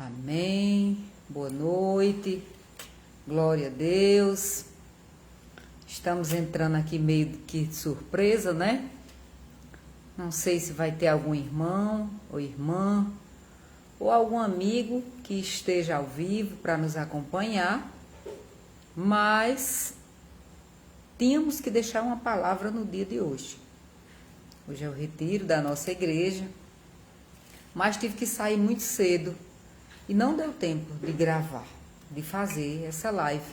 Amém. Boa noite. Glória a Deus. Estamos entrando aqui meio que de surpresa, né? Não sei se vai ter algum irmão ou irmã ou algum amigo que esteja ao vivo para nos acompanhar, mas tínhamos que deixar uma palavra no dia de hoje. Hoje é o retiro da nossa igreja, mas tive que sair muito cedo e não deu tempo de gravar, de fazer essa live.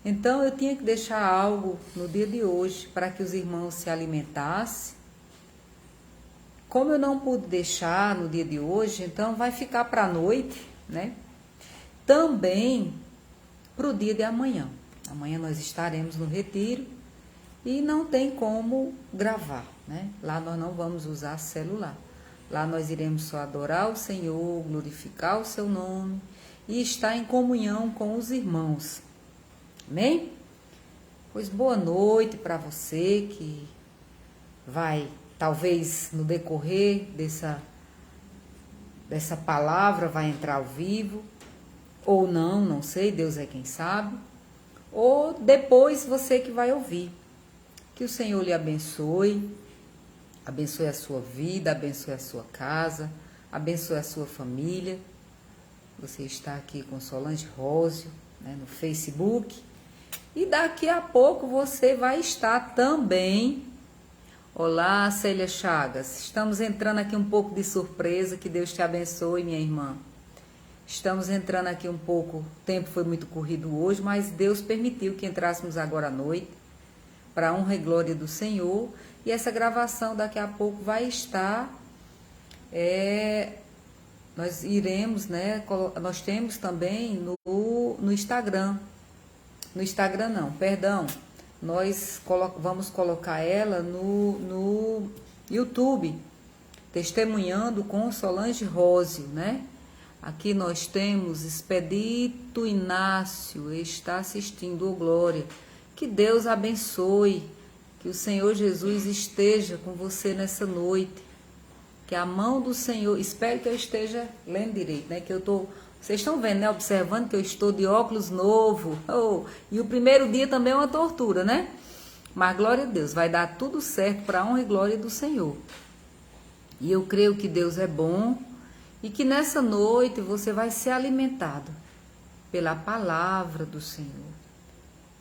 Então eu tinha que deixar algo no dia de hoje para que os irmãos se alimentassem. Como eu não pude deixar no dia de hoje, então vai ficar para a noite, né? Também para o dia de amanhã. Amanhã nós estaremos no retiro e não tem como gravar, né? Lá nós não vamos usar celular. Lá nós iremos só adorar o Senhor, glorificar o seu nome e estar em comunhão com os irmãos. Amém? Pois boa noite para você que vai, talvez no decorrer dessa palavra, vai entrar ao vivo, ou não sei, Deus é quem sabe, ou depois você que vai ouvir. Que o Senhor lhe abençoe, abençoe a sua vida, abençoe a sua casa, abençoe a sua família. Você está aqui com Solange Rósio, né, no Facebook. E daqui a pouco você vai estar também. Olá, Célia Chagas. Estamos entrando aqui um pouco de surpresa. Que Deus te abençoe, minha irmã. Estamos entrando aqui um pouco. O tempo foi muito corrido hoje, mas Deus permitiu que entrássemos agora à noite, para a honra e glória do Senhor. E essa gravação daqui a pouco vai estar. Nós iremos, né? Nós temos também no Instagram. No Instagram não, perdão. Nós vamos colocar ela no YouTube, testemunhando com Solange Rósio, né? Aqui nós temos Expedito Inácio, está assistindo, ô glória. Que Deus abençoe, que o Senhor Jesus esteja com você nessa noite. Que a mão do Senhor, espero que eu esteja lendo direito, né? Que eu tô, vocês estão vendo, né? Observando que eu estou de óculos novo. Oh, e o primeiro dia também é uma tortura, né? Mas glória a Deus, vai dar tudo certo para a honra e glória do Senhor. E eu creio que Deus é bom e que nessa noite você vai ser alimentado pela palavra do Senhor.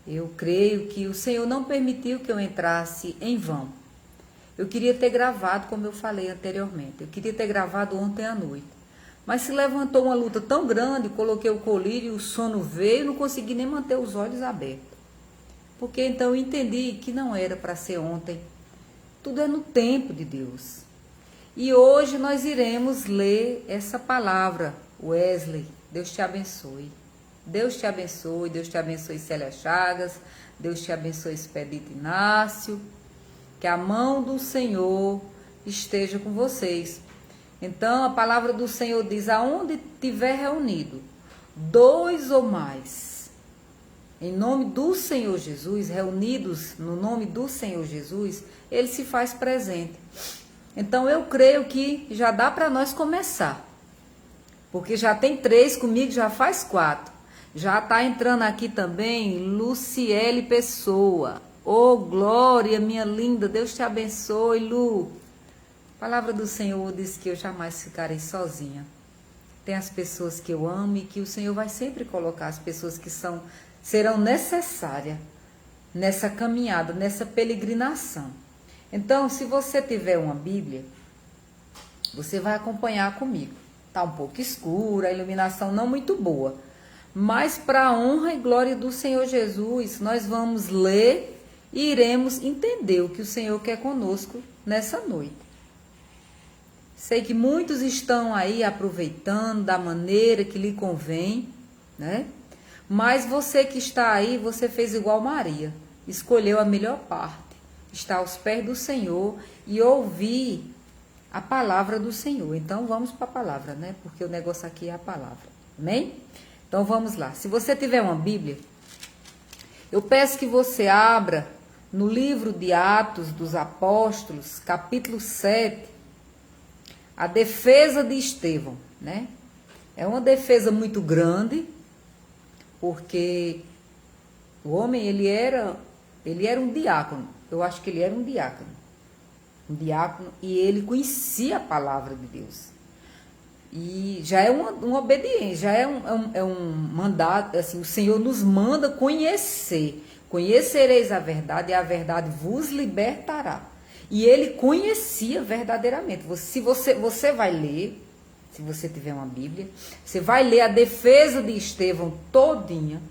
Eu creio que o Senhor não permitiu que eu entrasse em vão. Eu queria ter gravado, como eu falei anteriormente. Eu queria ter gravado ontem à noite. Mas se levantou uma luta tão grande, coloquei o colírio, o sono veio, não consegui nem manter os olhos abertos. Porque então eu entendi que não era para ser ontem. Tudo é no tempo de Deus. E hoje nós iremos ler essa palavra. Wesley, Deus te abençoe. Deus te abençoe, Deus te abençoe, Célia Chagas. Deus te abençoe, Expedito Inácio. Que a mão do Senhor esteja com vocês. Então, a palavra do Senhor diz, aonde tiver reunido, 2 ou mais, em nome do Senhor Jesus, reunidos no nome do Senhor Jesus, Ele se faz presente. Então, eu creio que já dá para nós começar. Porque já tem 3 comigo, já faz 4. Já está entrando aqui também Luciele Pessoa. Oh, glória, minha linda, Deus te abençoe, Lu. A palavra do Senhor diz que eu jamais ficarei sozinha. Tem as pessoas que eu amo e que o Senhor vai sempre colocar as pessoas que serão necessárias nessa caminhada, nessa peregrinação. Então, se você tiver uma Bíblia, você vai acompanhar comigo. Está um pouco escura, a iluminação não muito boa. Mas para a honra e glória do Senhor Jesus, nós vamos ler e iremos entender o que o Senhor quer conosco nessa noite. Sei que muitos estão aí aproveitando da maneira que lhe convém, né? Mas você que está aí, você fez igual Maria, escolheu a melhor parte, está aos pés do Senhor e ouvir a palavra do Senhor. Então vamos para a palavra, né? Porque o negócio aqui é a palavra, amém? Então vamos lá. Se você tiver uma Bíblia, eu peço que você abra no livro de Atos dos Apóstolos, capítulo 7, a defesa de Estevão, né? É uma defesa muito grande, porque o homem, ele era um diácono. Eu acho que ele era um diácono. Um diácono, e ele conhecia a palavra de Deus. E já é uma obediência, já é um mandato, assim, o Senhor nos manda conhecer. Conhecereis a verdade e a verdade vos libertará. E ele conhecia verdadeiramente. Se você vai ler, se você tiver uma Bíblia, você vai ler a defesa de Estevão todinha,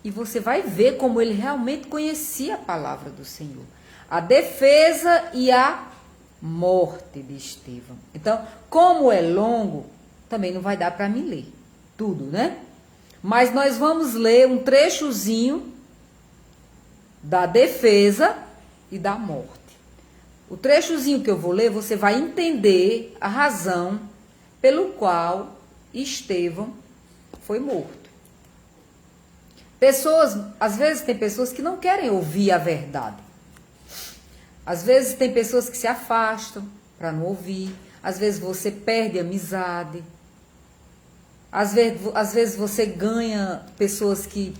e você vai ver como ele realmente conhecia a palavra do Senhor. A defesa e a morte de Estevão. Então, como é longo, também não vai dar para mim ler tudo, né? Mas nós vamos ler um trechozinho da defesa e da morte. O trechozinho que eu vou ler, você vai entender a razão pelo qual Estevão foi morto. Às vezes tem pessoas que não querem ouvir a verdade. Às vezes tem pessoas que se afastam para não ouvir. Às vezes você perde amizade. Às vezes você ganha pessoas que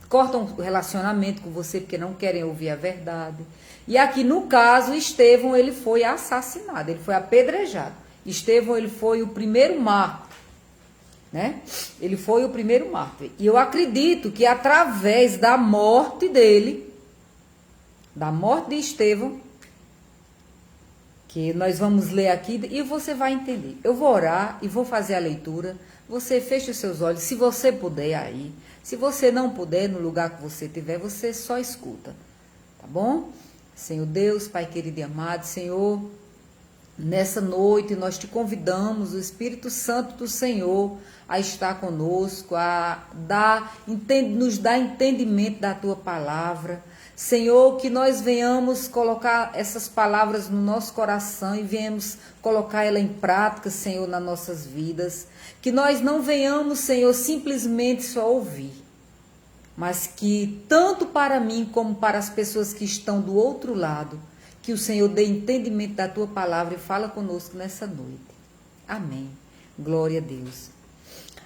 cortam o relacionamento com você porque não querem ouvir a verdade. E aqui no caso, Estevão, ele foi assassinado, ele foi apedrejado. Estevão, ele foi o primeiro mártir, né? Ele foi o primeiro mártir. E eu acredito que através da morte dele, da morte de Estevão, que nós vamos ler aqui e você vai entender. Eu vou orar e vou fazer a leitura. Você fecha os seus olhos, se você puder aí. Se você não puder, no lugar que você estiver, você só escuta. Tá bom? Senhor Deus, Pai querido e amado, Senhor, nessa noite nós te convidamos, o Espírito Santo do Senhor, a estar conosco, nos dar entendimento da tua palavra. Senhor, que nós venhamos colocar essas palavras no nosso coração e venhamos colocar ela em prática, Senhor, nas nossas vidas. Que nós não venhamos, Senhor, simplesmente só ouvir, mas que tanto para mim como para as pessoas que estão do outro lado, que o Senhor dê entendimento da tua palavra e fala conosco nessa noite. Amém. Glória a Deus.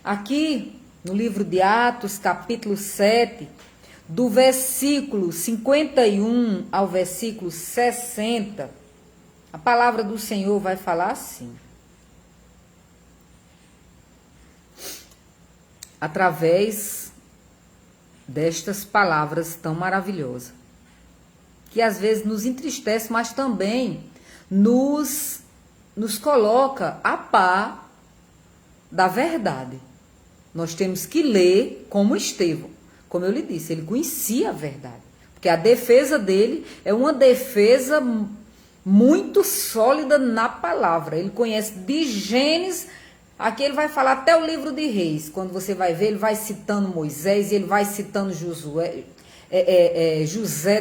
Aqui no livro de Atos, capítulo 7, do versículo 51 ao versículo 60, a palavra do Senhor vai falar assim. Através destas palavras tão maravilhosas, que às vezes nos entristece, mas também nos coloca a par da verdade. Nós temos que ler como Estevão. Como eu lhe disse, ele conhecia a verdade. Porque a defesa dele é uma defesa muito sólida na palavra. Ele conhece de Gênesis, aqui ele vai falar até o livro de Reis. Quando você vai ver, ele vai citando Moisés, ele vai citando José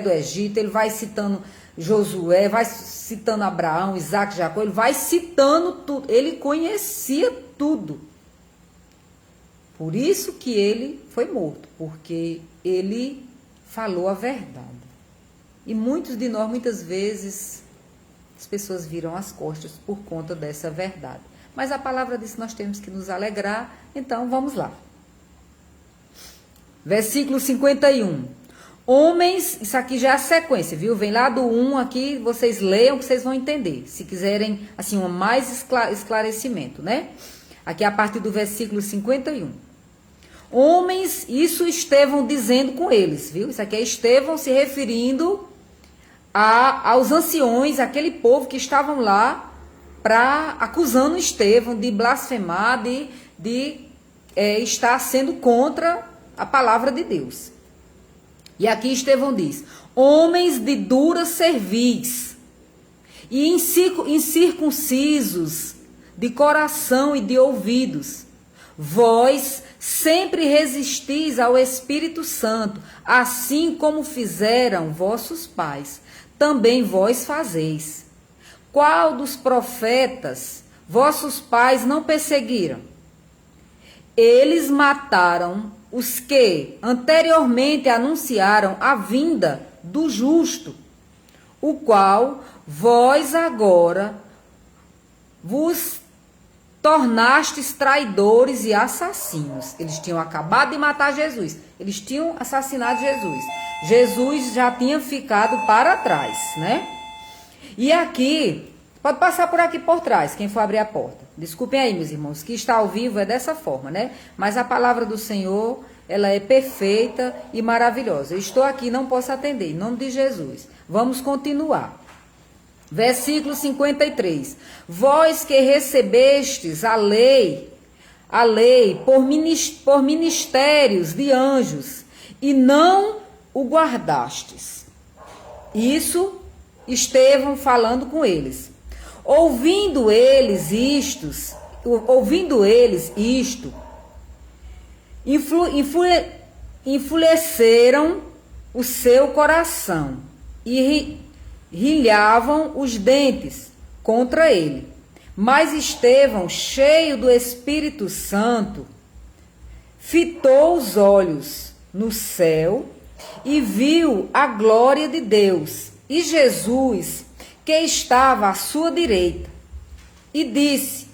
do Egito, ele vai citando Josué, vai citando Abraão, Isaac, Jacó, ele vai citando tudo. Ele conhecia tudo. Por isso que ele foi morto, porque ele falou a verdade. E muitos de nós, muitas vezes, as pessoas viram as costas por conta dessa verdade. Mas a palavra diz que nós temos que nos alegrar, então vamos lá. Versículo 51. Homens, isso aqui já é a sequência, viu? Vem lá do 1 aqui, vocês leiam que vocês vão entender. Se quiserem, assim, um mais esclarecimento, né? Aqui a partir do versículo 51. Homens, isso Estevão dizendo com eles, viu? Isso aqui é Estevão se referindo aos anciões, aquele povo que estavam lá acusando Estevão de blasfemar, de estar sendo contra a palavra de Deus. E aqui Estevão diz: homens de dura cerviz e incircuncisos de coração e de ouvidos, vós sempre resistis ao Espírito Santo, assim como fizeram vossos pais, também vós fazeis. Qual dos profetas vossos pais não perseguiram? Eles mataram os que anteriormente anunciaram a vinda do justo, o qual vós agora vos tornastes traidores e assassinos. Eles tinham acabado de matar Jesus. Eles tinham assassinado Jesus. Jesus já tinha ficado para trás, né? E aqui, pode passar por aqui por trás, quem for abrir a porta. Desculpem aí, meus irmãos, que está ao vivo é dessa forma, né? Mas a palavra do Senhor, ela é perfeita e maravilhosa. Eu estou aqui, não posso atender, em nome de Jesus. Vamos continuar. Versículo 53. Vós que recebestes a lei por ministérios de anjos, e não o guardastes. Isso, Estevão falando com eles. Ouvindo eles isto, enfureceram o seu coração e rilhavam os dentes contra ele. Mas Estevão, cheio do Espírito Santo, fitou os olhos no céu e viu a glória de Deus e Jesus, que estava à sua direita, e disse: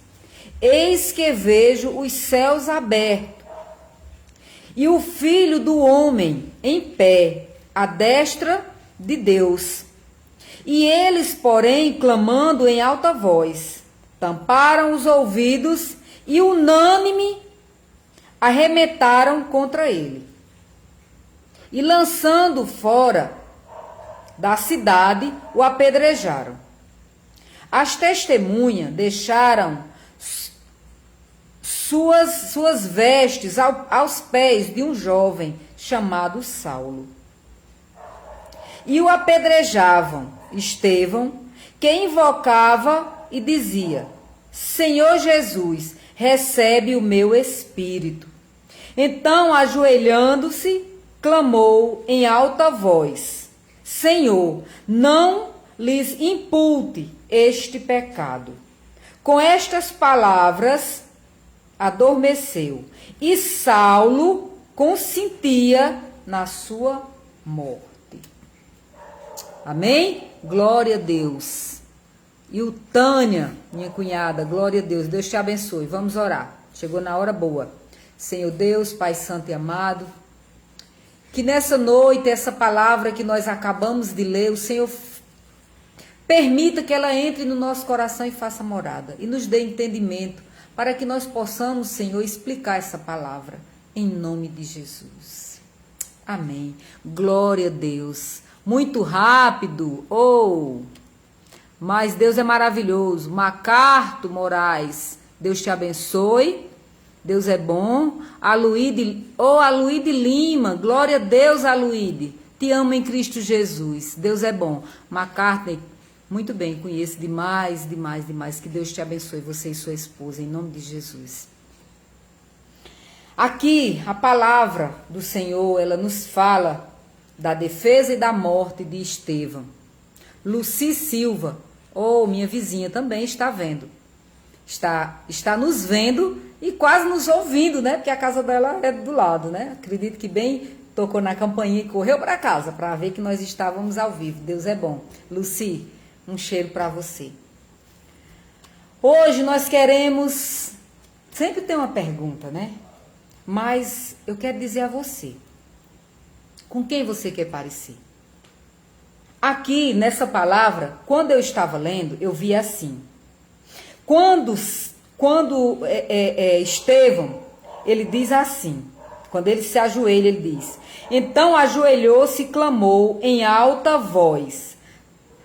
Eis que vejo os céus abertos e o Filho do Homem em pé à destra de Deus. E eles, porém, clamando em alta voz, tamparam os ouvidos e unânime arremetaram contra ele. E lançando fora da cidade, o apedrejaram. As testemunhas deixaram suas vestes aos pés de um jovem chamado Saulo. E o apedrejavam. Estevão, que invocava e dizia: Senhor Jesus, recebe o meu espírito. Então, ajoelhando-se, clamou em alta voz: Senhor, não lhes impute este pecado. Com estas palavras, adormeceu, e Saulo consentia na sua morte. Amém? Glória a Deus. E o Tânia, minha cunhada, glória a Deus. Deus te abençoe. Vamos orar. Chegou na hora boa. Senhor Deus, Pai Santo e amado, que nessa noite, essa palavra que nós acabamos de ler, o Senhor permita que ela entre no nosso coração e faça morada. E nos dê entendimento para que nós possamos, Senhor, explicar essa palavra. Em nome de Jesus. Amém. Glória a Deus. Muito rápido, mas Deus é maravilhoso. Macarto Moraes, Deus te abençoe, Deus é bom. Aluíde Lima, glória a Deus, Aluíde, te amo em Cristo Jesus, Deus é bom. Macartney, muito bem, conheço demais, que Deus te abençoe, você e sua esposa, em nome de Jesus. Aqui, a palavra do Senhor, ela nos fala da defesa e da morte de Estevão. Luci Silva, minha vizinha, também está vendo. Está nos vendo e quase nos ouvindo, né? Porque a casa dela é do lado, né? Acredito que bem tocou na campainha e correu para casa para ver que nós estávamos ao vivo. Deus é bom. Luci, um cheiro para você. Hoje nós queremos... Sempre tem uma pergunta, né? Mas eu quero dizer a você, com quem você quer parecer? Aqui, nessa palavra, quando eu estava lendo, eu vi assim. Quando Estevão, ele diz assim, quando ele se ajoelha, ele diz: Então ajoelhou-se e clamou em alta voz: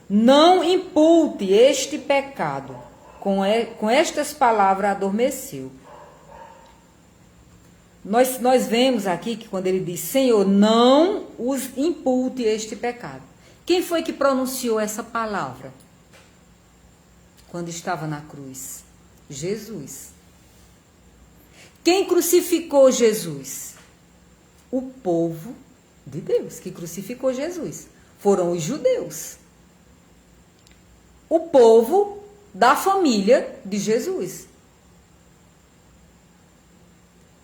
Não impute este pecado. Com estas palavras adormeceu. Nós vemos aqui que quando ele diz: Senhor, não os impute este pecado. Quem foi que pronunciou essa palavra? Quando estava na cruz? Jesus. Quem crucificou Jesus? O povo de Deus que crucificou Jesus. Foram os judeus. O povo da família de Jesus.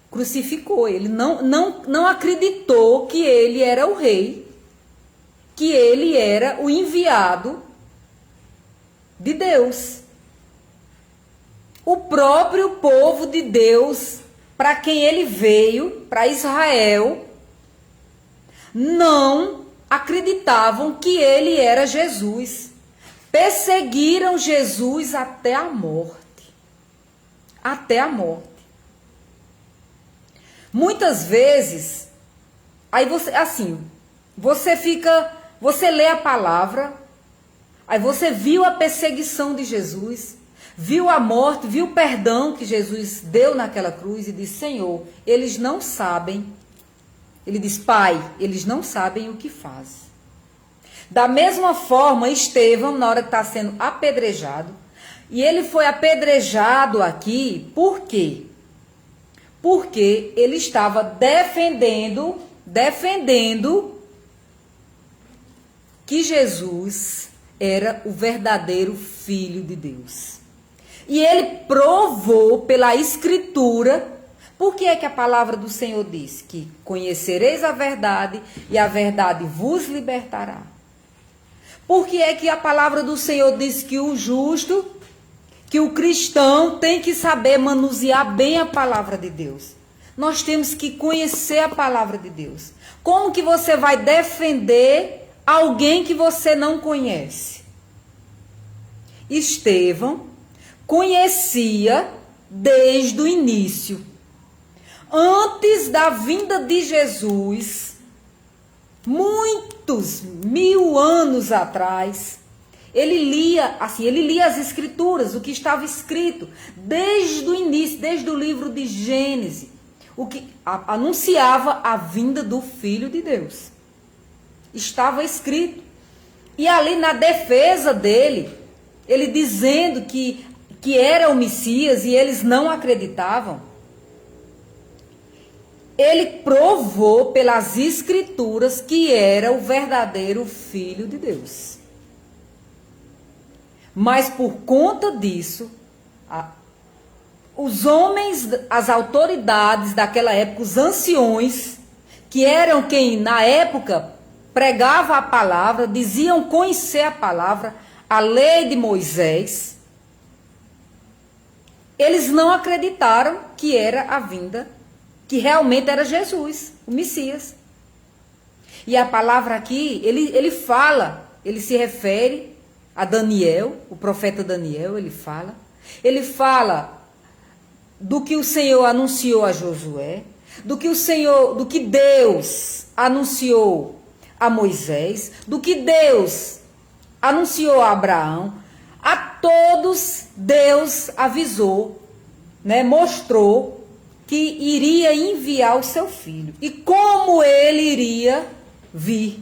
Crucificou ele, não acreditou que ele era o rei, que ele era o enviado de Deus. o próprio povo de Deus, para quem ele veio, para Israel, não acreditavam que ele era Jesus. Perseguiram Jesus até a morte. Até a morte. Muitas vezes, aí você, assim, você lê a palavra, aí você viu a perseguição de Jesus, viu a morte, viu o perdão que Jesus deu naquela cruz e disse: Senhor, eles não sabem. Ele diz: Pai, eles não sabem o que fazem. Da mesma forma, Estevão, na hora que está sendo apedrejado, e ele foi apedrejado aqui, por quê? Porque ele estava defendendo que Jesus era o verdadeiro Filho de Deus. E ele provou pela Escritura. Por que é que a palavra do Senhor diz que conhecereis a verdade e a verdade vos libertará? Por que é que a palavra do Senhor diz que o justo, que o cristão tem que saber manusear bem a palavra de Deus? Nós temos que conhecer a palavra de Deus. Como que você vai defender alguém que você não conhece? Estevão conhecia desde o início. Antes da vinda de Jesus, muitos 1000 anos atrás, ele lia as Escrituras, o que estava escrito, desde o início, desde o livro de Gênesis, o que anunciava a vinda do Filho de Deus. Estava escrito. E ali na defesa dele, ele dizendo que era o Messias e eles não acreditavam, ele provou pelas Escrituras que era o verdadeiro Filho de Deus. Mas por conta disso, os homens, as autoridades daquela época, os anciões, que eram quem na época pregava a palavra, diziam conhecer a palavra, a lei de Moisés, eles não acreditaram que era a vinda, que realmente era Jesus, o Messias. E a palavra aqui, ele fala, ele se refere a Daniel, o profeta Daniel, ele fala do que o Senhor anunciou a Josué, do que Deus anunciou a Moisés, do que Deus anunciou a Abraão. A todos Deus avisou, né, mostrou que iria enviar o seu filho. E como ele iria vir.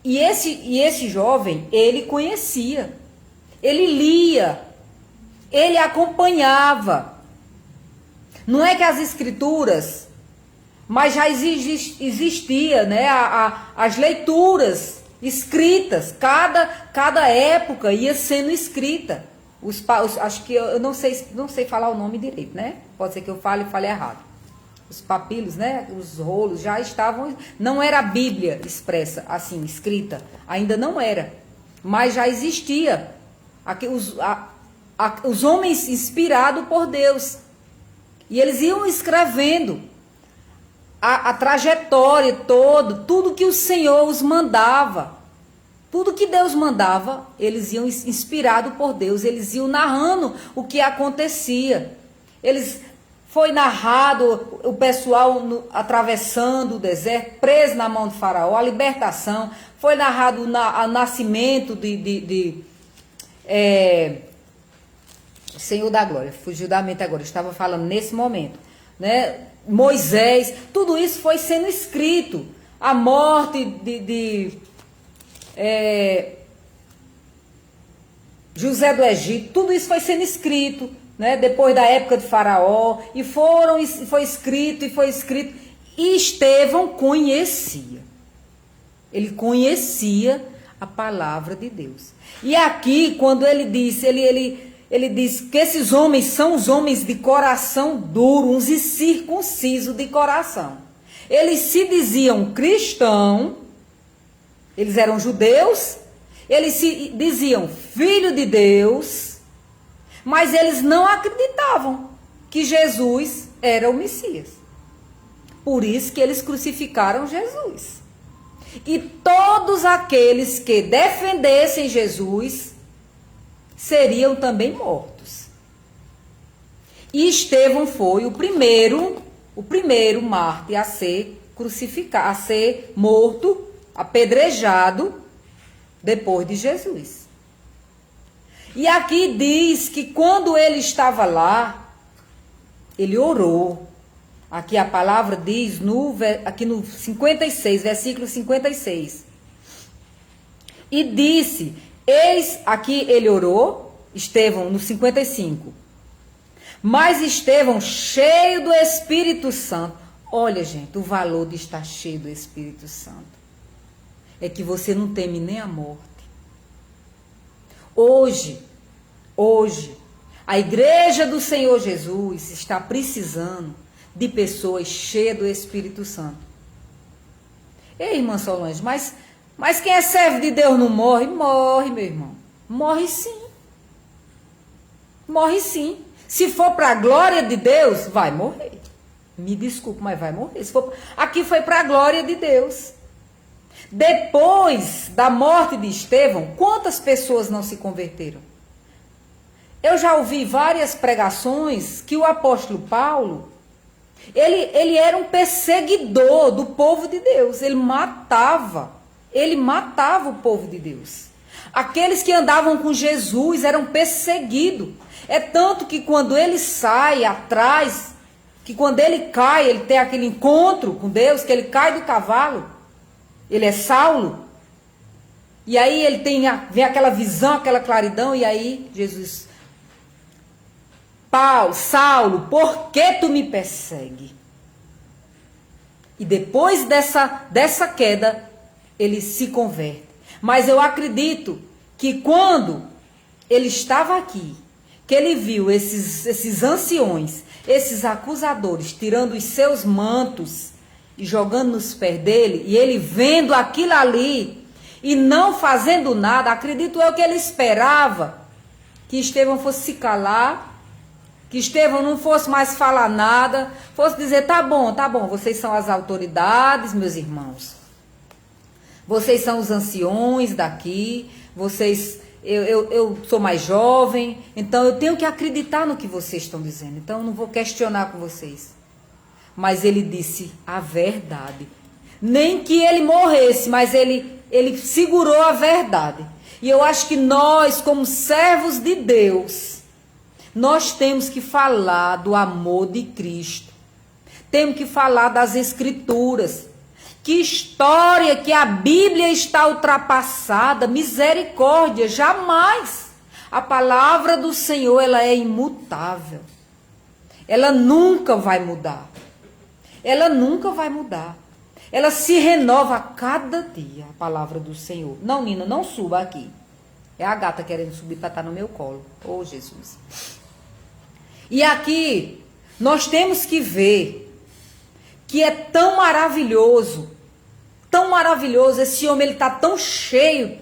E esse jovem, ele conhecia, ele lia, ele acompanhava. Não é que as Escrituras, mas já existia, né, as leituras escritas, cada época ia sendo escrita. Acho que eu não sei falar o nome direito, né? Pode ser que eu fale errado. Os papilos, né? Os rolos já estavam. Não era a Bíblia expressa, assim, escrita. Ainda não era. Mas já existia. Os homens inspirados por Deus. E eles iam escrevendo a trajetória toda, tudo que o Senhor os mandava. Tudo que Deus mandava, eles iam inspirados por Deus, eles iam narrando o que acontecia. Foi narrado o pessoal atravessando o deserto, preso na mão de Faraó, a libertação. Foi narrado o nascimento Senhor da Glória, fugiu da mente agora, estava falando nesse momento, né? Moisés, tudo isso foi sendo escrito. A morte José do Egito, tudo isso foi sendo escrito, né? Depois da época de Faraó, e foi escrito. E Estevão conhecia. Ele conhecia a palavra de Deus. E aqui, quando ele diz que esses homens são os homens de coração duro, uns incircuncisos de coração. Eles se diziam cristãos, eles eram judeus, Eles se diziam filho de Deus, mas eles não acreditavam que Jesus era o Messias. Por isso que eles crucificaram Jesus. E todos aqueles que defendessem Jesus seriam também mortos. E Estevão foi o primeiro mártir a ser crucificado, a ser morto, apedrejado depois de Jesus. E aqui diz que quando ele estava lá, ele orou. Aqui a palavra diz, aqui no 56, versículo 56. E disse, eis, aqui ele orou, Estevão, no 55. Mas Estevão, cheio do Espírito Santo. Olha, gente, o valor de estar cheio do Espírito Santo é que você não teme nem a morte. Hoje, a igreja do Senhor Jesus está precisando de pessoas cheias do Espírito Santo. Ei, irmã Solange, mas quem é servo de Deus não morre? Morre, meu irmão. Morre sim. Morre sim. Se for para a glória de Deus, vai morrer. Me desculpe, mas vai morrer. Aqui foi para a glória de Deus. Depois da morte de Estevão, quantas pessoas não se converteram? Eu já ouvi várias pregações que o apóstolo Paulo, ele era um perseguidor do povo de Deus. Ele matava o povo de Deus. Aqueles que andavam com Jesus eram perseguidos. É tanto que quando ele sai atrás, que quando ele cai, ele tem aquele encontro com Deus, que ele cai do cavalo, ele é Saulo, e aí ele vem aquela visão, aquela claridão, e aí Jesus, Saulo, por que tu me persegue? E depois dessa queda, ele se converte. Mas eu acredito que quando ele estava aqui, que ele viu esses anciões, esses acusadores, tirando os seus mantos e jogando nos pés dele, e ele vendo aquilo ali e não fazendo nada, acredito eu que ele esperava que Estevão fosse se calar, que Estevão não fosse mais falar nada, fosse dizer, tá bom, vocês são as autoridades, meus irmãos. Vocês são os anciões daqui, eu sou mais jovem, então eu tenho que acreditar no que vocês estão dizendo, então eu não vou questionar com vocês. Mas ele disse a verdade. Nem que ele morresse, mas ele segurou a verdade. E eu acho que nós, como servos de Deus, nós temos que falar do amor de Cristo. Temos que falar das Escrituras. Que história, que a Bíblia está ultrapassada, misericórdia, jamais. A palavra do Senhor, ela é imutável. Ela nunca vai mudar. Ela nunca vai mudar. Ela se renova a cada dia, a palavra do Senhor. Não, Nina, não suba aqui. É a gata querendo subir para estar no meu colo. Oh, Jesus. E aqui, nós temos que ver que é tão maravilhoso, esse homem, ele está tão cheio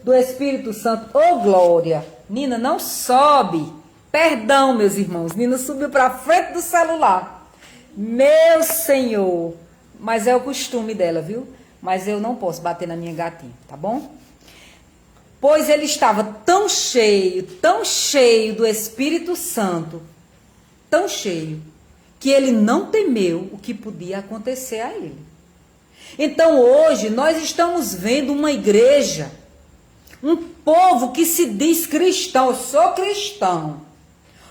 do Espírito Santo. Oh, glória. Nina, não sobe. Perdão, meus irmãos. Nina subiu para frente do celular. Meu Senhor, mas é o costume dela, viu? Mas eu não posso bater na minha gatinha, tá bom? Pois ele estava tão cheio do Espírito Santo, tão cheio, que ele não temeu o que podia acontecer a ele. Então hoje nós estamos vendo uma igreja, um povo que se diz cristão, eu sou cristão.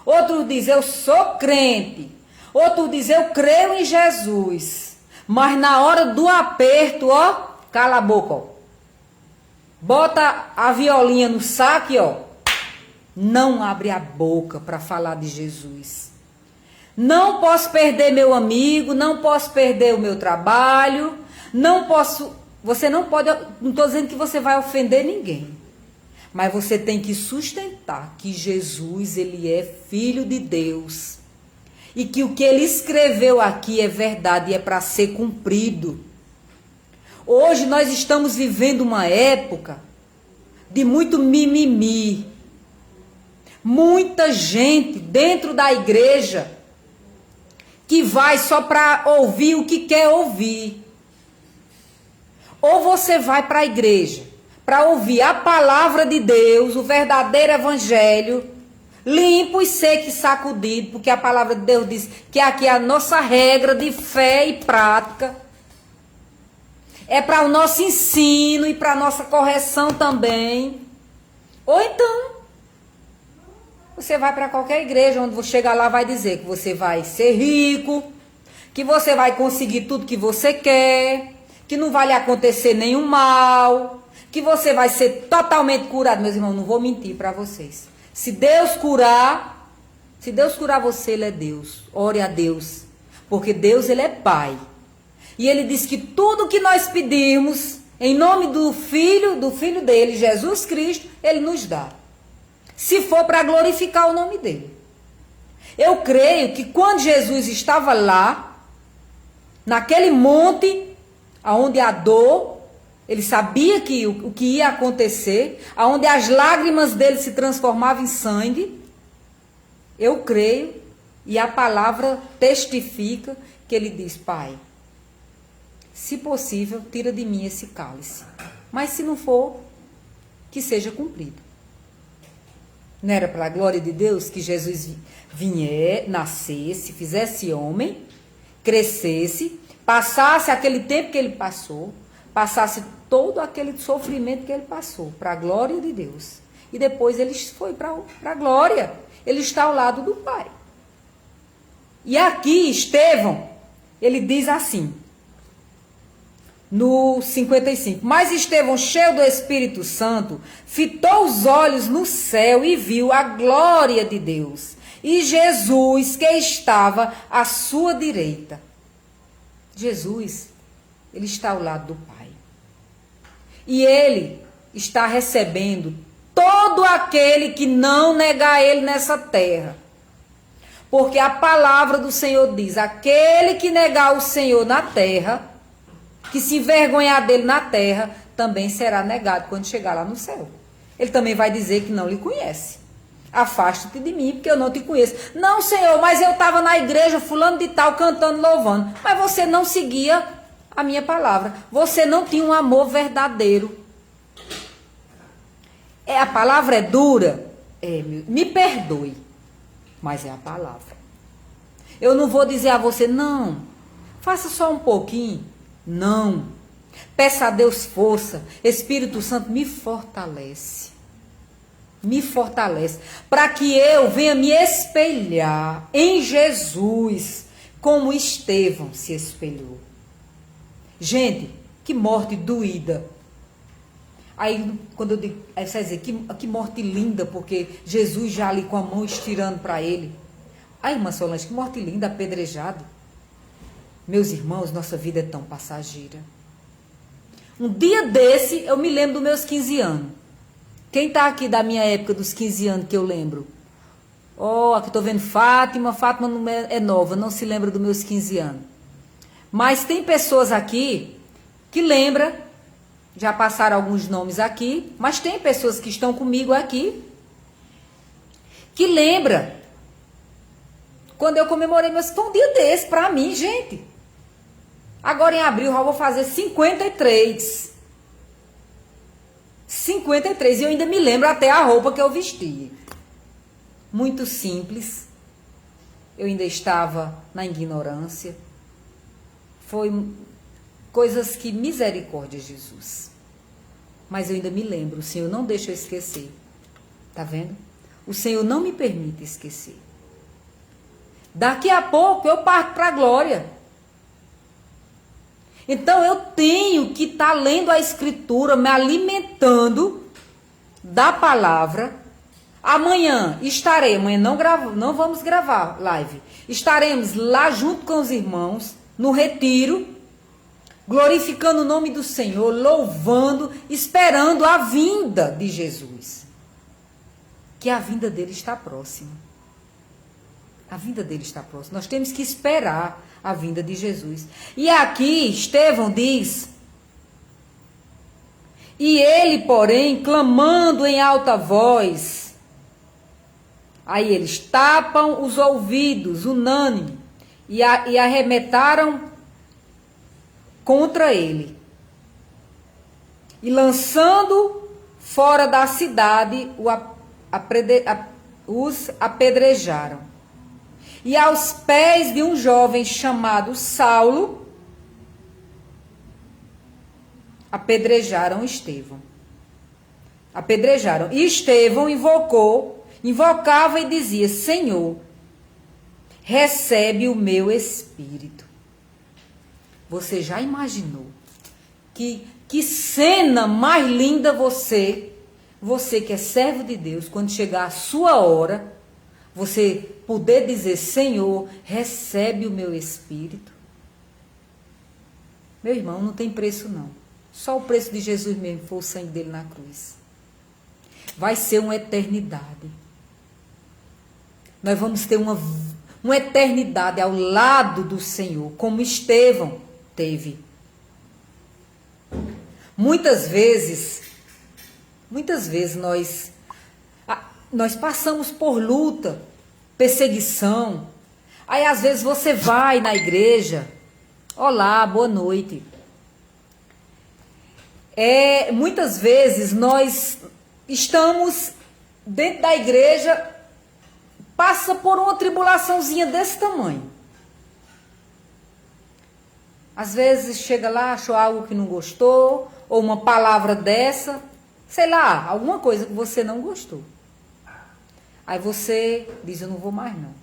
Outro diz, eu sou crente. Outro diz, eu creio em Jesus. Mas na hora do aperto, ó, cala a boca, ó. Bota a violinha no saco, ó. Não abre a boca para falar de Jesus. Não posso perder meu amigo, não posso perder o meu trabalho, você não pode, não estou dizendo que você vai ofender ninguém. Mas você tem que sustentar que Jesus, ele é filho de Deus. E que o que ele escreveu aqui é verdade e é para ser cumprido. Hoje nós estamos vivendo uma época de muito mimimi. Muita gente dentro da igreja que vai só para ouvir o que quer ouvir. Ou você vai para a igreja para ouvir a palavra de Deus, o verdadeiro evangelho, limpo e seco e sacudido, porque a palavra de Deus diz que aqui é a nossa regra de fé e prática. É para o nosso ensino e para a nossa correção também. Ou então, você vai para qualquer igreja, onde você chegar lá vai dizer que você vai ser rico, que você vai conseguir tudo que você quer, que não vai lhe acontecer nenhum mal, que você vai ser totalmente curado. Meus irmãos, não vou mentir para vocês. Se Deus curar você, Ele é Deus. Ore a Deus, porque Deus, Ele é Pai. E Ele diz que tudo que nós pedimos, em nome do Filho dele, Jesus Cristo, Ele nos dá. Se for para glorificar o nome dele. Eu creio que quando Jesus estava lá, naquele monte, onde a dor, ele sabia que o que ia acontecer, onde as lágrimas dele se transformavam em sangue, eu creio, e a palavra testifica, que ele diz: Pai, se possível, tira de mim esse cálice. Mas se não for, que seja cumprido. Não era para a glória de Deus que Jesus nascesse, fizesse homem, crescesse, passasse aquele tempo que ele passou, passasse todo aquele sofrimento que ele passou, para a glória de Deus. E depois ele foi para a glória. Ele está ao lado do Pai. E aqui, Estevão, ele diz assim, no 55, mas Estevão, cheio do Espírito Santo, fitou os olhos no céu e viu a glória de Deus, e Jesus que estava à sua direita. Jesus, ele está ao lado do Pai. E ele está recebendo todo aquele que não negar ele nessa terra. Porque a palavra do Senhor diz, aquele que negar o Senhor na terra, que se envergonhar dele na terra, também será negado quando chegar lá no céu. Ele também vai dizer que não lhe conhece. Afasta-te de mim, porque eu não te conheço. Não, Senhor, mas eu estava na igreja, fulano de tal, cantando, louvando. Mas você não seguia a minha palavra. Você não tinha um amor verdadeiro. A palavra é dura? Me perdoe. Mas é a palavra. Eu não vou dizer a você, não, faça só um pouquinho. Não. Peça a Deus força. Espírito Santo, me fortalece. Me fortalece. Para que eu venha me espelhar em Jesus, como Estevão se espelhou. Gente, que morte doída. Aí, quando eu digo, aí você vai dizer, que morte linda, porque Jesus já ali com a mão estirando para ele. Ai, irmã Solange, que morte linda, apedrejado. Meus irmãos, nossa vida é tão passageira. Um dia desse, eu me lembro dos meus 15 anos. Quem está aqui da minha época, dos 15 anos, que eu lembro? Aqui estou vendo Fátima. Fátima não é nova, não se lembra dos meus 15 anos. Mas tem pessoas aqui que lembram, já passaram alguns nomes aqui, mas tem pessoas que estão comigo aqui, que lembram. Quando eu comemorei meus... Foi um dia desse para mim, gente. Agora em abril eu vou fazer 53. 53. E eu ainda me lembro até a roupa que eu vesti. Muito simples. Eu ainda estava na ignorância. Foi coisas que... Misericórdia, Jesus. Mas eu ainda me lembro. O Senhor não deixa eu esquecer. Tá vendo? O Senhor não me permite esquecer. Daqui a pouco eu parto para a glória. Então eu tenho que estar lendo a Escritura, me alimentando da palavra. Amanhã não vamos gravar live. Estaremos lá junto com os irmãos, no retiro, glorificando o nome do Senhor, louvando, esperando a vinda de Jesus. Que a vinda dele está próxima. A vinda dele está próxima. Nós temos que esperar a vinda de Jesus. E aqui, Estevão diz, E ele, porém, clamando em alta voz, aí eles tapam os ouvidos, unânime, e arremetaram contra ele. E lançando fora da cidade, os apedrejaram. E aos pés de um jovem chamado Saulo, apedrejaram Estevão. Apedrejaram. E Estevão invocava e dizia: Senhor, recebe o meu espírito. Você já imaginou que cena mais linda você que é servo de Deus, quando chegar a sua hora, você poder dizer: Senhor, recebe o meu espírito? Meu irmão, não tem preço não. Só o preço de Jesus mesmo foi o sangue dele na cruz. Vai ser uma eternidade. Nós vamos ter uma eternidade ao lado do Senhor, como Estevão teve. Muitas vezes nós passamos por luta, perseguição. Aí às vezes você vai na igreja, olá, boa noite. Muitas vezes nós estamos dentro da igreja, passa por uma tribulaçãozinha desse tamanho. Às vezes chega lá, achou algo que não gostou, ou uma palavra dessa, sei lá, alguma coisa que você não gostou. Aí você diz: eu não vou mais não.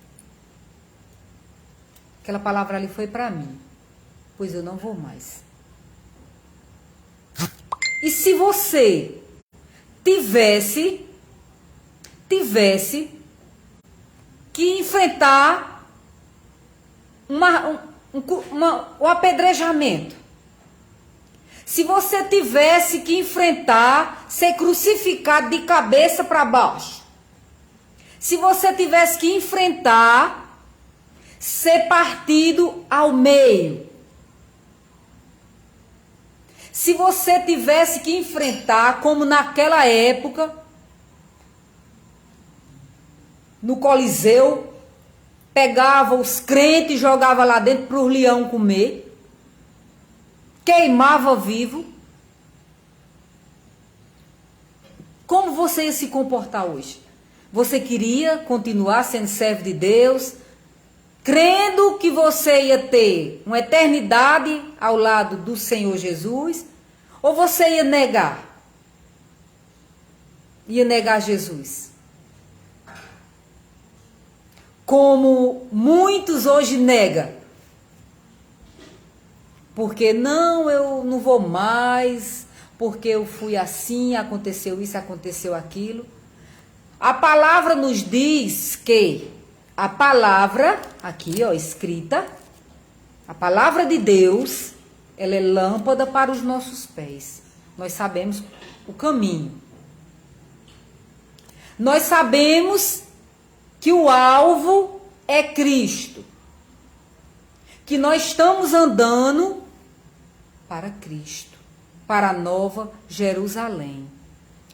Aquela palavra ali foi para mim, pois eu não vou mais. E se você tivesse que enfrentar o apedrejamento, se você tivesse que enfrentar ser crucificado de cabeça para baixo, se você tivesse que enfrentar ser partido ao meio, se você tivesse que enfrentar, como naquela época, no Coliseu, pegava os crentes e jogava lá dentro para os leões comer, queimava vivo, como você ia se comportar hoje? Você queria continuar sendo servo de Deus, crendo que você ia ter uma eternidade ao lado do Senhor Jesus, ou você ia negar? Ia negar Jesus? Como muitos hoje negam. Porque não, eu não vou mais, porque eu fui assim, aconteceu isso, aconteceu aquilo. A palavra nos diz que a palavra, aqui ó, escrita, a palavra de Deus, ela é lâmpada para os nossos pés. Nós sabemos o caminho. Nós sabemos que o alvo é Cristo. Que nós estamos andando para Cristo, para a Nova Jerusalém.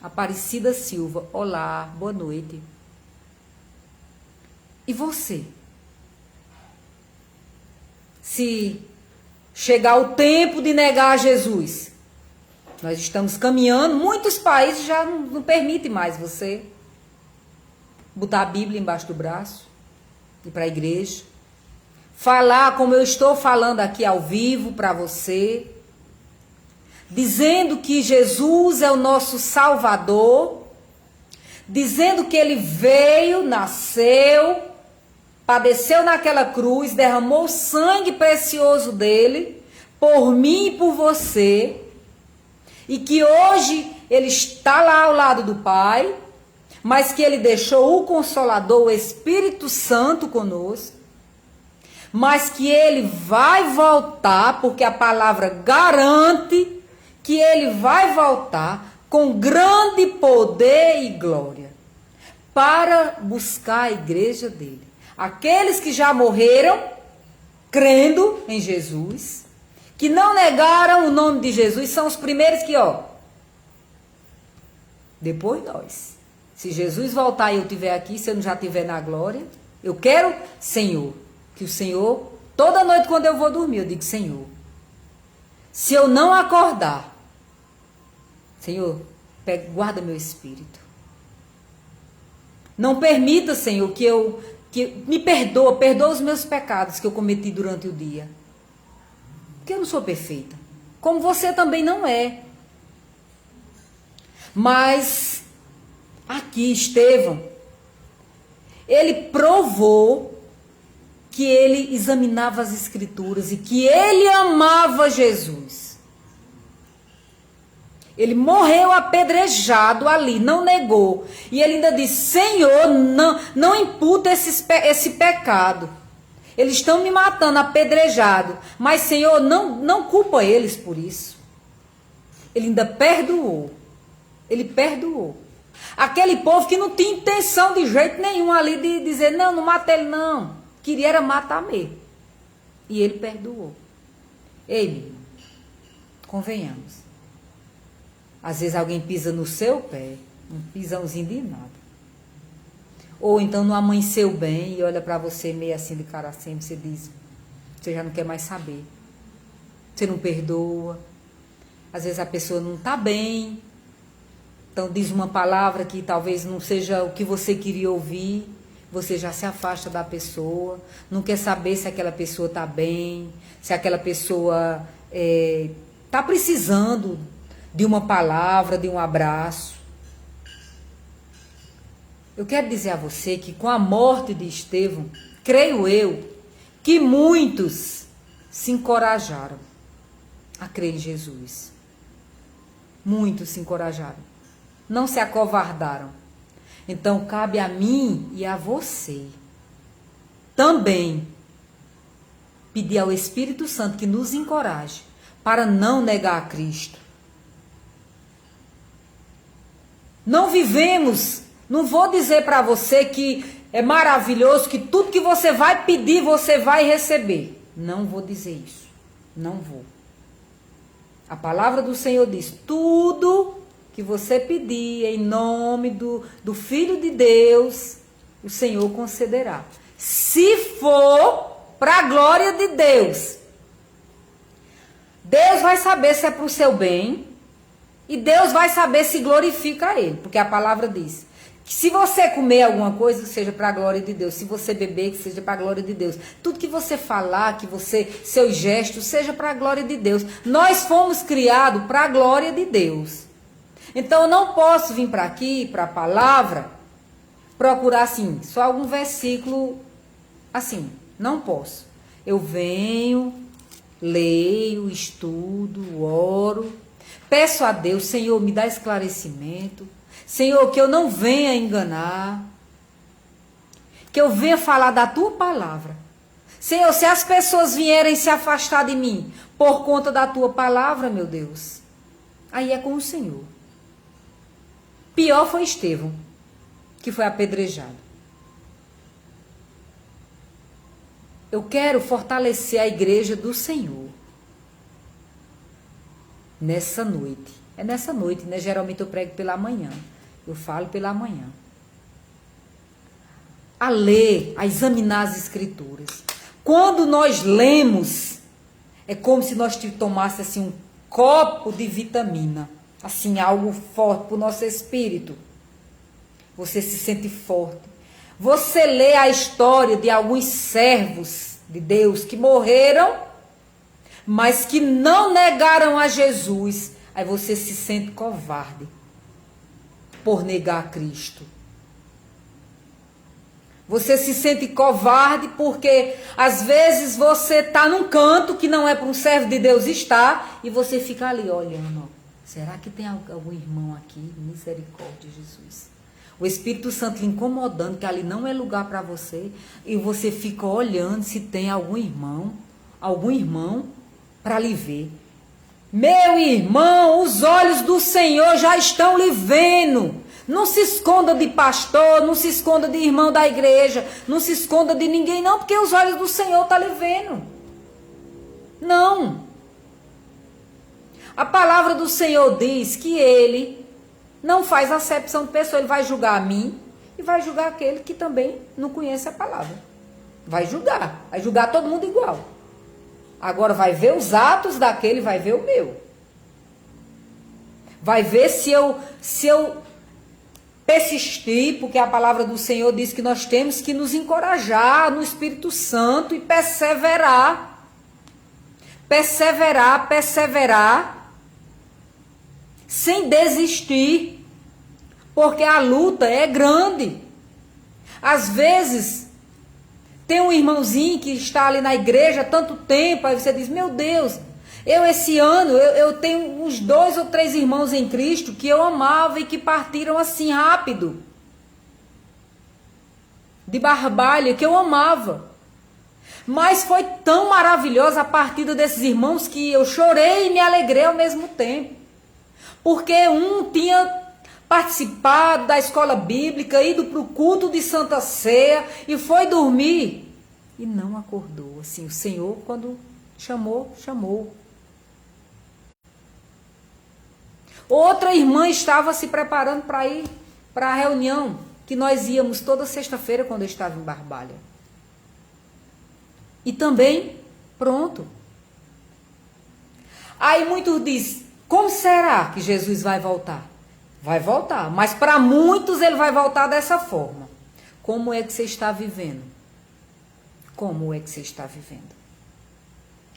Aparecida Silva, olá, boa noite. E você? Se chegar o tempo de negar Jesus, nós estamos caminhando, muitos países já não permitem mais você botar a Bíblia embaixo do braço, ir para a igreja, falar como eu estou falando aqui ao vivo para você, dizendo que Jesus é o nosso Salvador, dizendo que Ele veio, nasceu, padeceu naquela cruz, derramou o sangue precioso dele, por mim e por você, e que hoje Ele está lá ao lado do Pai, mas que Ele deixou o Consolador, o Espírito Santo conosco, mas que Ele vai voltar, porque a palavra garante que Ele vai voltar com grande poder e glória, para buscar a igreja dele. Aqueles que já morreram, crendo em Jesus, que não negaram o nome de Jesus, são os primeiros que, Depois nós. Se Jesus voltar e eu estiver aqui, se eu não já estiver na glória, eu quero, Senhor, que o Senhor, toda noite quando eu vou dormir, eu digo, Senhor, se eu não acordar, Senhor, guarda meu espírito. Não permita, Senhor, que me perdoa os meus pecados que eu cometi durante o dia. Porque eu não sou perfeita. Como você também não é. Mas aqui Estevão, ele provou que ele examinava as escrituras e que ele amava Jesus. Ele morreu apedrejado ali, não negou. E ele ainda disse, Senhor, não imputa esse pecado. Eles estão me matando apedrejado. Mas, Senhor, não culpa eles por isso. Ele ainda perdoou. Ele perdoou. Aquele povo que não tinha intenção de jeito nenhum ali de dizer, não mata ele não. Queria era matar mesmo. E ele perdoou. Ei, meu irmão, convenhamos. Às vezes alguém pisa no seu pé, um pisãozinho de nada. Ou então não amanheceu bem e olha para você meio assim de cara assim, você diz, você já não quer mais saber. Você não perdoa. Às vezes a pessoa não está bem, então diz uma palavra que talvez não seja o que você queria ouvir, você já se afasta da pessoa, não quer saber se aquela pessoa está bem, se aquela pessoa está precisando de uma palavra, de um abraço. Eu quero dizer a você que com a morte de Estevão, creio eu, que muitos se encorajaram a crer em Jesus. Muitos se encorajaram. Não se acovardaram. Então cabe a mim e a você também pedir ao Espírito Santo que nos encoraje para não negar a Cristo. Não vivemos, não vou dizer para você que é maravilhoso, que tudo que você vai pedir, você vai receber. Não vou dizer isso. Não vou. A palavra do Senhor diz, tudo que você pedir em nome do Filho de Deus, o Senhor concederá. Se for para a glória de Deus. Deus vai saber se é para o seu bem. E Deus vai saber se glorifica a Ele, porque a palavra diz que se você comer alguma coisa, que seja para a glória de Deus. Se você beber, que seja para a glória de Deus. Tudo que você falar, seus gestos, seja para a glória de Deus. Nós fomos criados para a glória de Deus. Então eu não posso vir para aqui, para a palavra, procurar assim, só algum versículo assim. Não posso. Eu venho, leio, estudo, oro. Peço a Deus, Senhor, me dá esclarecimento. Senhor, que eu não venha enganar. Que eu venha falar da tua palavra. Senhor, se as pessoas vierem se afastar de mim por conta da tua palavra, meu Deus, aí é com o Senhor. Pior foi Estevão, que foi apedrejado. Eu quero fortalecer a igreja do Senhor. Nessa noite. É nessa noite, né? Geralmente eu prego pela manhã. Eu falo pela manhã. A ler, a examinar as escrituras. Quando nós lemos, é como se nós tomássemos assim, um copo de vitamina. Assim, algo forte para o nosso espírito. Você se sente forte. Você lê a história de alguns servos de Deus que morreram, mas que não negaram a Jesus. Aí você se sente covarde por negar a Cristo. Você se sente covarde porque às vezes você está num canto que não é para um servo de Deus estar e você fica ali olhando. Será que tem algum irmão aqui? Misericórdia, Jesus. O Espírito Santo lhe incomodando que ali não é lugar para você e você fica olhando se tem algum irmão para lhe ver. Meu irmão, os olhos do Senhor já estão lhe vendo. Não se esconda de pastor, não se esconda de irmão da igreja, não se esconda de ninguém não, porque os olhos do Senhor estão lhe vendo. Não. A palavra do Senhor diz que Ele não faz acepção de pessoa, ele vai julgar a mim e vai julgar aquele que também não conhece a palavra. Vai julgar todo mundo igual. Agora vai ver os atos daquele, vai ver o meu. Vai ver se eu persistir, porque a palavra do Senhor diz que nós temos que nos encorajar no Espírito Santo e perseverar. Perseverar, sem desistir, porque a luta é grande. Às vezes, tem um irmãozinho que está ali na igreja há tanto tempo, aí você diz, meu Deus, esse ano, eu tenho uns 2 ou 3 irmãos em Cristo que eu amava e que partiram assim rápido, de barbalha, que eu amava. Mas foi tão maravilhosa a partida desses irmãos que eu chorei e me alegrei ao mesmo tempo. Porque um tinha participado da escola bíblica, ido para o culto de Santa Ceia e foi dormir e não acordou. Assim, o Senhor, quando chamou, chamou. Outra irmã estava se preparando para ir para a reunião que nós íamos toda sexta-feira quando eu estava em Barbalha. E também, pronto. Aí muitos dizem, como será que Jesus vai voltar? Vai voltar, mas para muitos ele vai voltar dessa forma. Como é que você está vivendo? Como é que você está vivendo?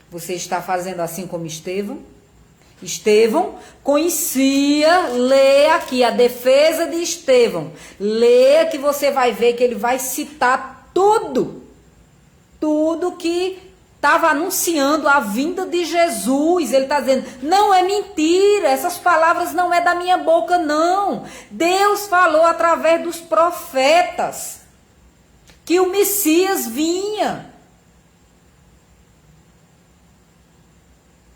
Você está fazendo assim como Estevão? Estevão conhecia, leia aqui a defesa de Estevão. Leia que você vai ver que ele vai citar tudo que estava anunciando a vinda de Jesus. Ele está dizendo, não é mentira, essas palavras não é da minha boca, não. Deus falou através dos profetas que o Messias vinha.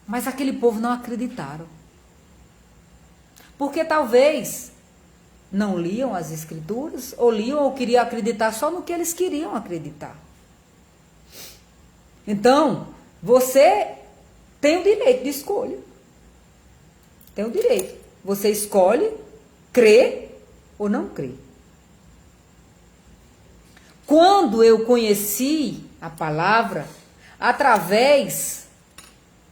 Mas aquele povo não acreditaram. Porque talvez não liam as escrituras, ou liam ou queriam acreditar só no que eles queriam acreditar. Então, você tem o direito de escolha. Tem o direito. Você escolhe crer ou não crer. Quando eu conheci a palavra, através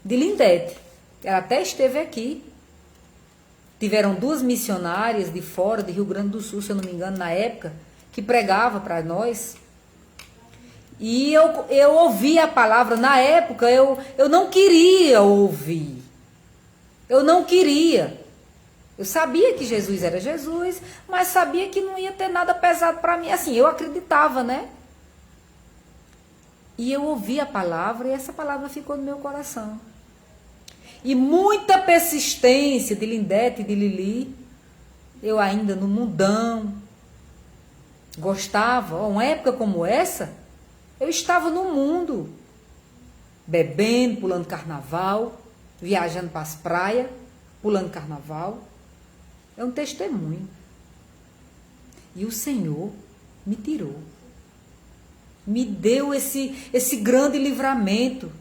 de Lindete, ela até esteve aqui. Tiveram 2 missionárias de fora, de Rio Grande do Sul, se eu não me engano, na época, que pregava para nós. E eu ouvi a palavra, na época eu não queria ouvir. Eu não queria. Eu sabia que Jesus era Jesus, mas sabia que não ia ter nada pesado para mim. Assim, eu acreditava, né? E eu ouvi a palavra e essa palavra ficou no meu coração. E muita persistência de Lindete e de Lili, eu ainda no mundão, gostava. Uma época como essa, eu estava no mundo, bebendo, pulando carnaval, viajando para as praias, pulando carnaval. É um testemunho. E o Senhor me tirou. Me deu esse grande livramento.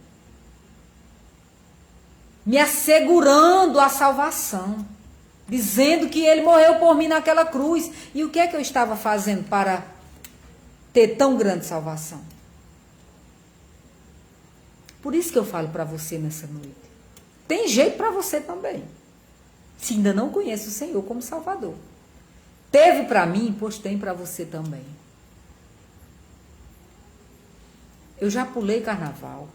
Me assegurando a salvação. Dizendo que Ele morreu por mim naquela cruz. E o que é que eu estava fazendo para ter tão grande salvação? Por isso que eu falo para você nessa noite. Tem jeito para você também. Se ainda não conhece o Senhor como Salvador. Teve para mim, pois tem para você também. Eu já pulei carnaval.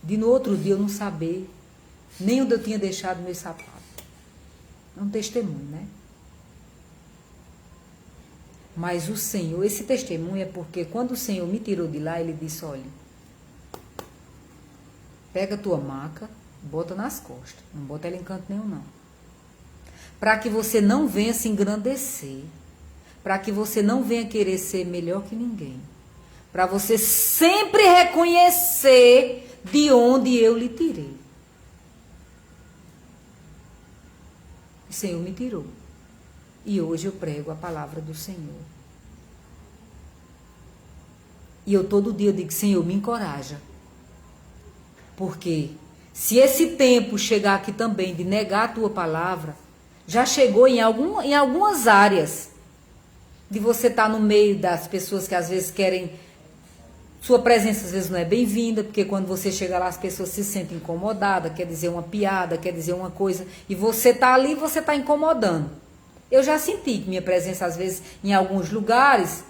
De no outro dia eu não saber nem onde eu tinha deixado meu sapato. É um testemunho, né? Mas o Senhor, esse testemunho é porque quando o Senhor me tirou de lá, Ele disse, olha, pega a tua maca, bota nas costas. Não bota ela em canto nenhum, não. Para que você não venha se engrandecer. Para que você não venha querer ser melhor que ninguém. Para você sempre reconhecer de onde eu lhe tirei. O Senhor me tirou. E hoje eu prego a palavra do Senhor. E eu todo dia digo, Senhor, me encoraja. Porque se esse tempo chegar aqui também de negar a tua palavra, Já chegou em algumas áreas de você estar no meio das pessoas que às vezes querem. Sua presença às vezes não é bem-vinda, porque quando você chega lá as pessoas se sentem incomodadas, quer dizer uma piada, quer dizer uma coisa, e você está ali e você está incomodando. Eu já senti que minha presença às vezes em alguns lugares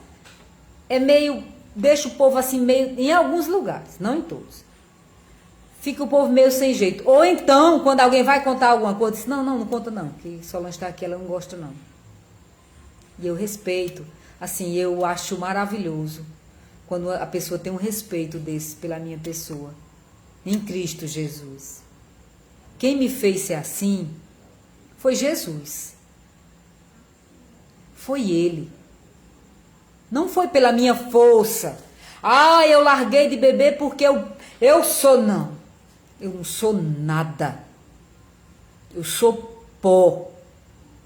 é meio, deixa o povo assim meio, em alguns lugares, não em todos. Fica o povo meio sem jeito. Ou então, quando alguém vai contar alguma coisa, diz, não conta não, que Solange está aqui, ela não gosta não. E eu respeito, assim, eu acho maravilhoso quando a pessoa tem um respeito desse pela minha pessoa, em Cristo Jesus. Quem me fez ser assim foi Jesus. Foi Ele. Não foi pela minha força. Ah, eu larguei de beber porque eu sou, não. Eu não sou nada. Eu sou pó.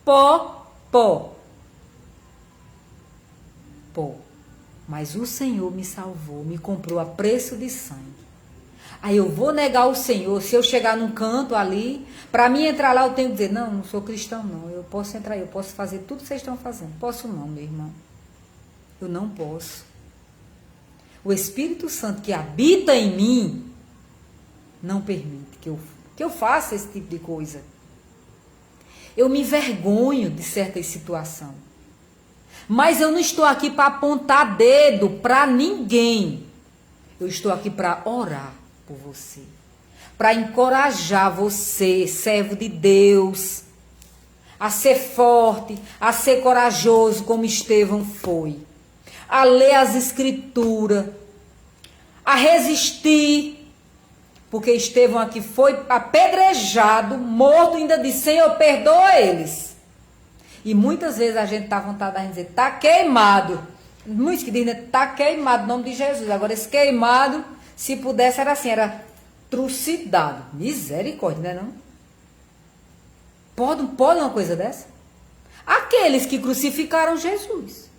Pó. Mas o Senhor me salvou, me comprou a preço de sangue. Aí eu vou negar o Senhor, se eu chegar num canto ali, para mim entrar lá eu tenho que dizer, não sou cristão não, eu posso entrar, eu posso fazer tudo que vocês estão fazendo. Posso não, meu irmão. Eu não posso. O Espírito Santo que habita em mim não permite que eu faça esse tipo de coisa. Eu me envergonho de certas situações. Mas eu não estou aqui para apontar dedo para ninguém. Eu estou aqui para orar por você. Para encorajar você, servo de Deus, a ser forte, a ser corajoso como Estevão foi. A ler as Escrituras, a resistir. Porque Estevão aqui foi apedrejado, morto, ainda disse, Senhor, perdoa eles. E muitas vezes a gente tá à vontade de dizer, tá queimado. Muitos que dizem, tá queimado, em nome de Jesus. Agora esse queimado, se pudesse, era assim, era trucidado. Misericórdia, não é não? Pode uma coisa dessa? Aqueles que crucificaram Jesus.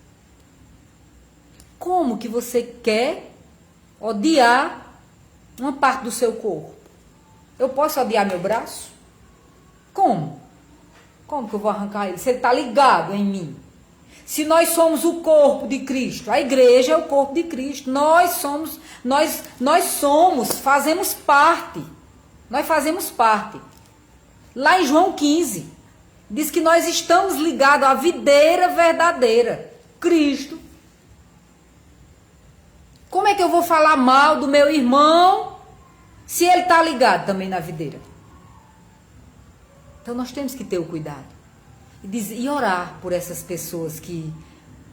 Como que você quer odiar uma parte do seu corpo? Eu posso odiar meu braço? Como? Como que eu vou arrancar ele? Se ele está ligado em mim. Se nós somos o corpo de Cristo, a igreja é o corpo de Cristo. Nós fazemos parte. Nós fazemos parte. Lá em João 15, diz que nós estamos ligados à videira verdadeira, Cristo. Como é que eu vou falar mal do meu irmão se ele está ligado também na videira? Então nós temos que ter o cuidado e orar por essas pessoas que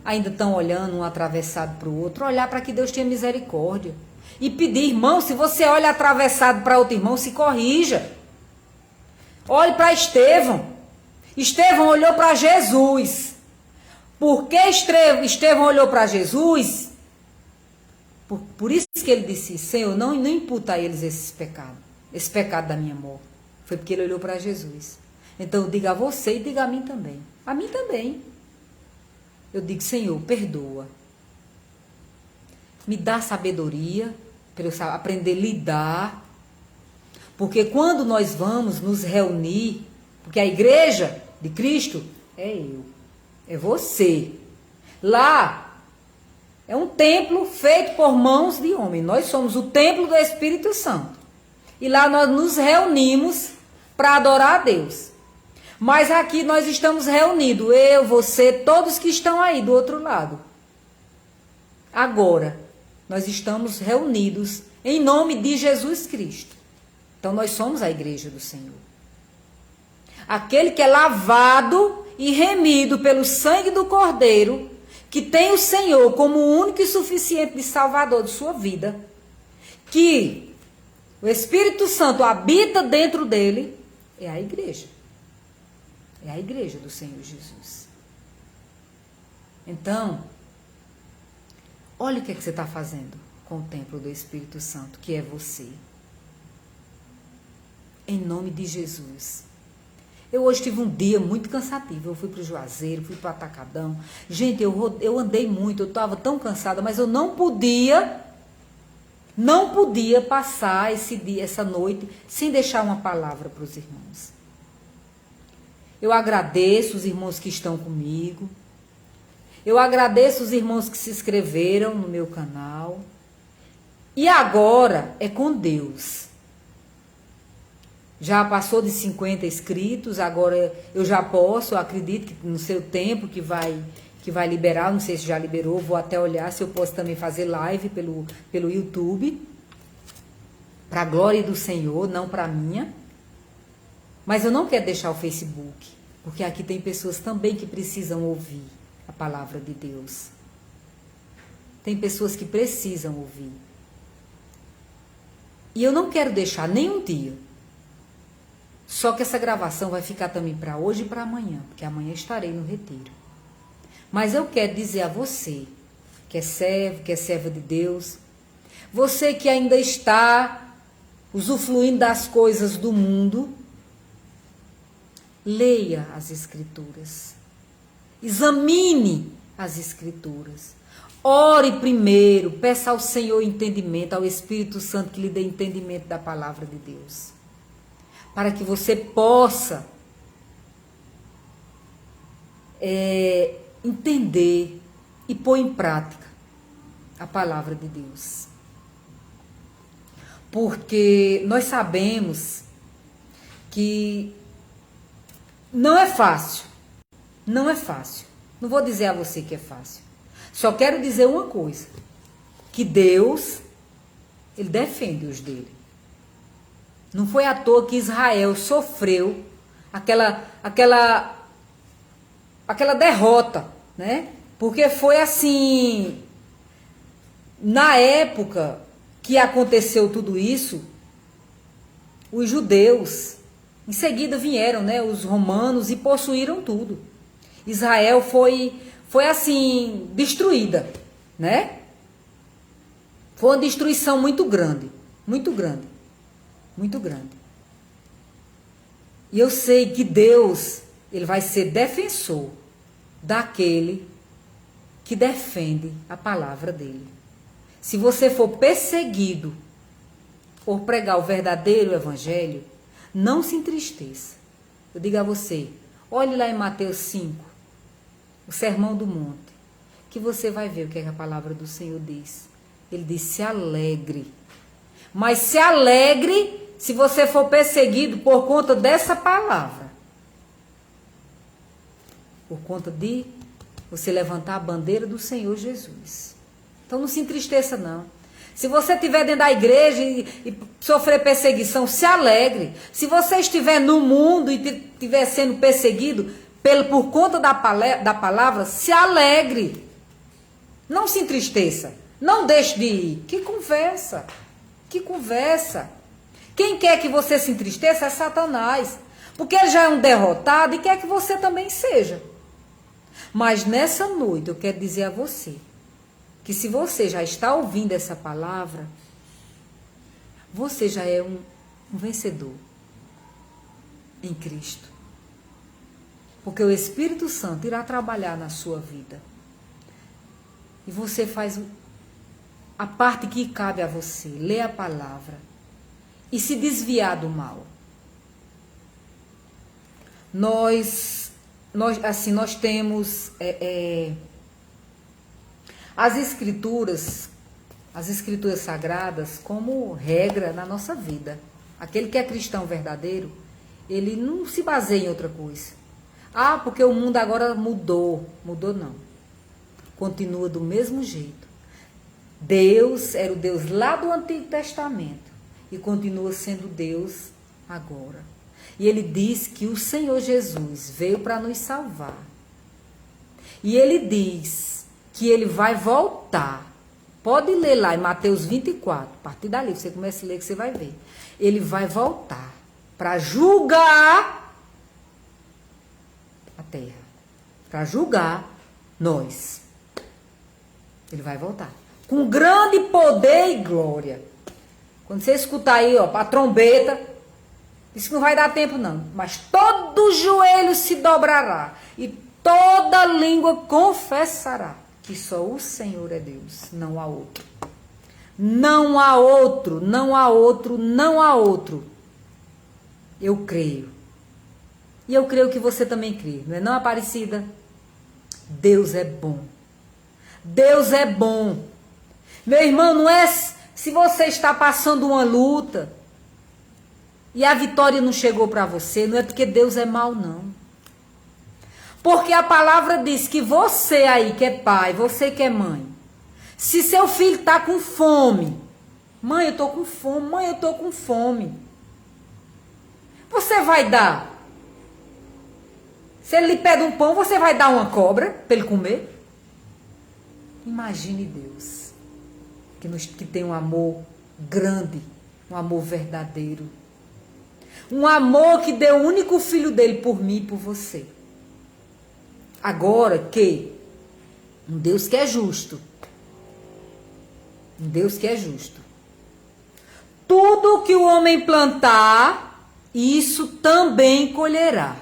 ainda estão olhando um atravessado para o outro, olhar para que Deus tenha misericórdia e pedir, irmão, se você olha atravessado para outro irmão, se corrija. Olhe para Estevão. Estevão olhou para Jesus. Por que Estevão olhou para Jesus? Por isso que ele disse, Senhor, não imputa a eles esse pecado da minha morte. Foi porque ele olhou para Jesus. Então eu digo a você e digo a mim também. A mim também. Eu digo, Senhor, perdoa. Me dá sabedoria para eu aprender a lidar. Porque quando nós vamos nos reunir, porque a igreja de Cristo é eu, é você. Lá é um templo feito por mãos de homem. Nós somos o templo do Espírito Santo. E lá nós nos reunimos para adorar a Deus. Mas aqui nós estamos reunidos, eu, você, todos que estão aí do outro lado. Agora, nós estamos reunidos em nome de Jesus Cristo. Então nós somos a igreja do Senhor. Aquele que é lavado e remido pelo sangue do Cordeiro, que tem o Senhor como o único e suficiente de Salvador de sua vida, que o Espírito Santo habita dentro dele, é a igreja. É a igreja do Senhor Jesus. Então, olha o que você está fazendo com o templo do Espírito Santo, que é você. Em nome de Jesus. Eu hoje tive um dia muito cansativo. Eu fui para o Juazeiro, fui para o Atacadão. Gente, eu andei muito, eu estava tão cansada, mas eu não podia passar esse dia, essa noite, sem deixar uma palavra para os irmãos. Eu agradeço os irmãos que estão comigo. Eu agradeço os irmãos que se inscreveram no meu canal. E agora é com Deus. Já passou de 50 inscritos, agora eu já posso, eu acredito que no seu tempo que vai liberar, não sei se já liberou, vou até olhar se eu posso também fazer live pelo YouTube. Para a glória do Senhor, não para a minha. Mas eu não quero deixar o Facebook, porque aqui tem pessoas também que precisam ouvir a palavra de Deus. Tem pessoas que precisam ouvir. E eu não quero deixar nenhum dia. Só que essa gravação vai ficar também para hoje e para amanhã, porque amanhã estarei no retiro. Mas eu quero dizer a você, que é servo, que é serva de Deus, você que ainda está usufruindo das coisas do mundo, leia as Escrituras. Examine as Escrituras. Ore primeiro, peça ao Senhor entendimento, ao Espírito Santo que lhe dê entendimento da palavra de Deus. Para que você possa entender e pôr em prática a palavra de Deus. Porque nós sabemos que não é fácil. Não é fácil. Não vou dizer a você que é fácil. Só quero dizer uma coisa. Que Deus, Ele defende os dele. Não foi à toa que Israel sofreu aquela derrota, né? Porque foi assim, na época que aconteceu tudo isso, os judeus, em seguida vieram, né, os romanos e possuíram tudo. Israel foi assim, destruída, né? Foi uma destruição muito grande, muito grande. Muito grande. E eu sei que Deus, Ele vai ser defensor daquele que defende a palavra dEle. Se você for perseguido por pregar o verdadeiro evangelho, não se entristeça. Eu digo a você, olhe lá em Mateus 5, o Sermão do Monte, que você vai ver o que a palavra do Senhor diz. Ele diz, se alegre. Mas se alegre se você for perseguido por conta dessa palavra. Por conta de você levantar a bandeira do Senhor Jesus. Então não se entristeça não. Se você estiver dentro da igreja e sofrer perseguição, se alegre. Se você estiver no mundo e estiver sendo perseguido por conta da palavra, se alegre. Não se entristeça. Não deixe de ir. Que conversa. Que conversa. Quem quer que você se entristeça é Satanás. Porque ele já é um derrotado e quer que você também seja. Mas nessa noite eu quero dizer a você que se você já está ouvindo essa palavra, você já é um vencedor em Cristo. Porque o Espírito Santo irá trabalhar na sua vida. E você faz a parte que cabe a você. Lê a palavra. E se desviar do mal. Nós temos as escrituras sagradas como regra na nossa vida. Aquele que é cristão verdadeiro, ele não se baseia em outra coisa. Ah, porque o mundo agora mudou. Mudou não. Continua do mesmo jeito. Deus era o Deus lá do Antigo Testamento. E continua sendo Deus agora. E ele diz que o Senhor Jesus veio para nos salvar. E ele diz que ele vai voltar. Pode ler lá em Mateus 24. A partir dali, você começa a ler que você vai ver. Ele vai voltar para julgar a terra. Para julgar nós. Ele vai voltar. Com grande poder e glória. Quando você escutar aí, ó, a trombeta, isso não vai dar tempo não, mas todo joelho se dobrará e toda língua confessará que só o Senhor é Deus, não há outro. Não há outro, não há outro, não há outro. Eu creio E eu creio que você também crê, não é não, Aparecida? Deus é bom. Deus é bom. Meu irmão, não é se você está passando uma luta e a vitória não chegou para você, não é porque Deus é mau, não. Porque a palavra diz que você aí que é pai, você que é mãe, se seu filho está com fome, mãe, eu estou com fome, mãe, eu estou com fome, você vai dar? Se ele lhe pede um pão, você vai dar uma cobra para ele comer? Imagine Deus, que tem um amor grande, um amor verdadeiro. Um amor que deu o único filho dele por mim e por você. Agora que um Deus que é justo. Um Deus que é justo. Tudo que o homem plantar, isso também colherá.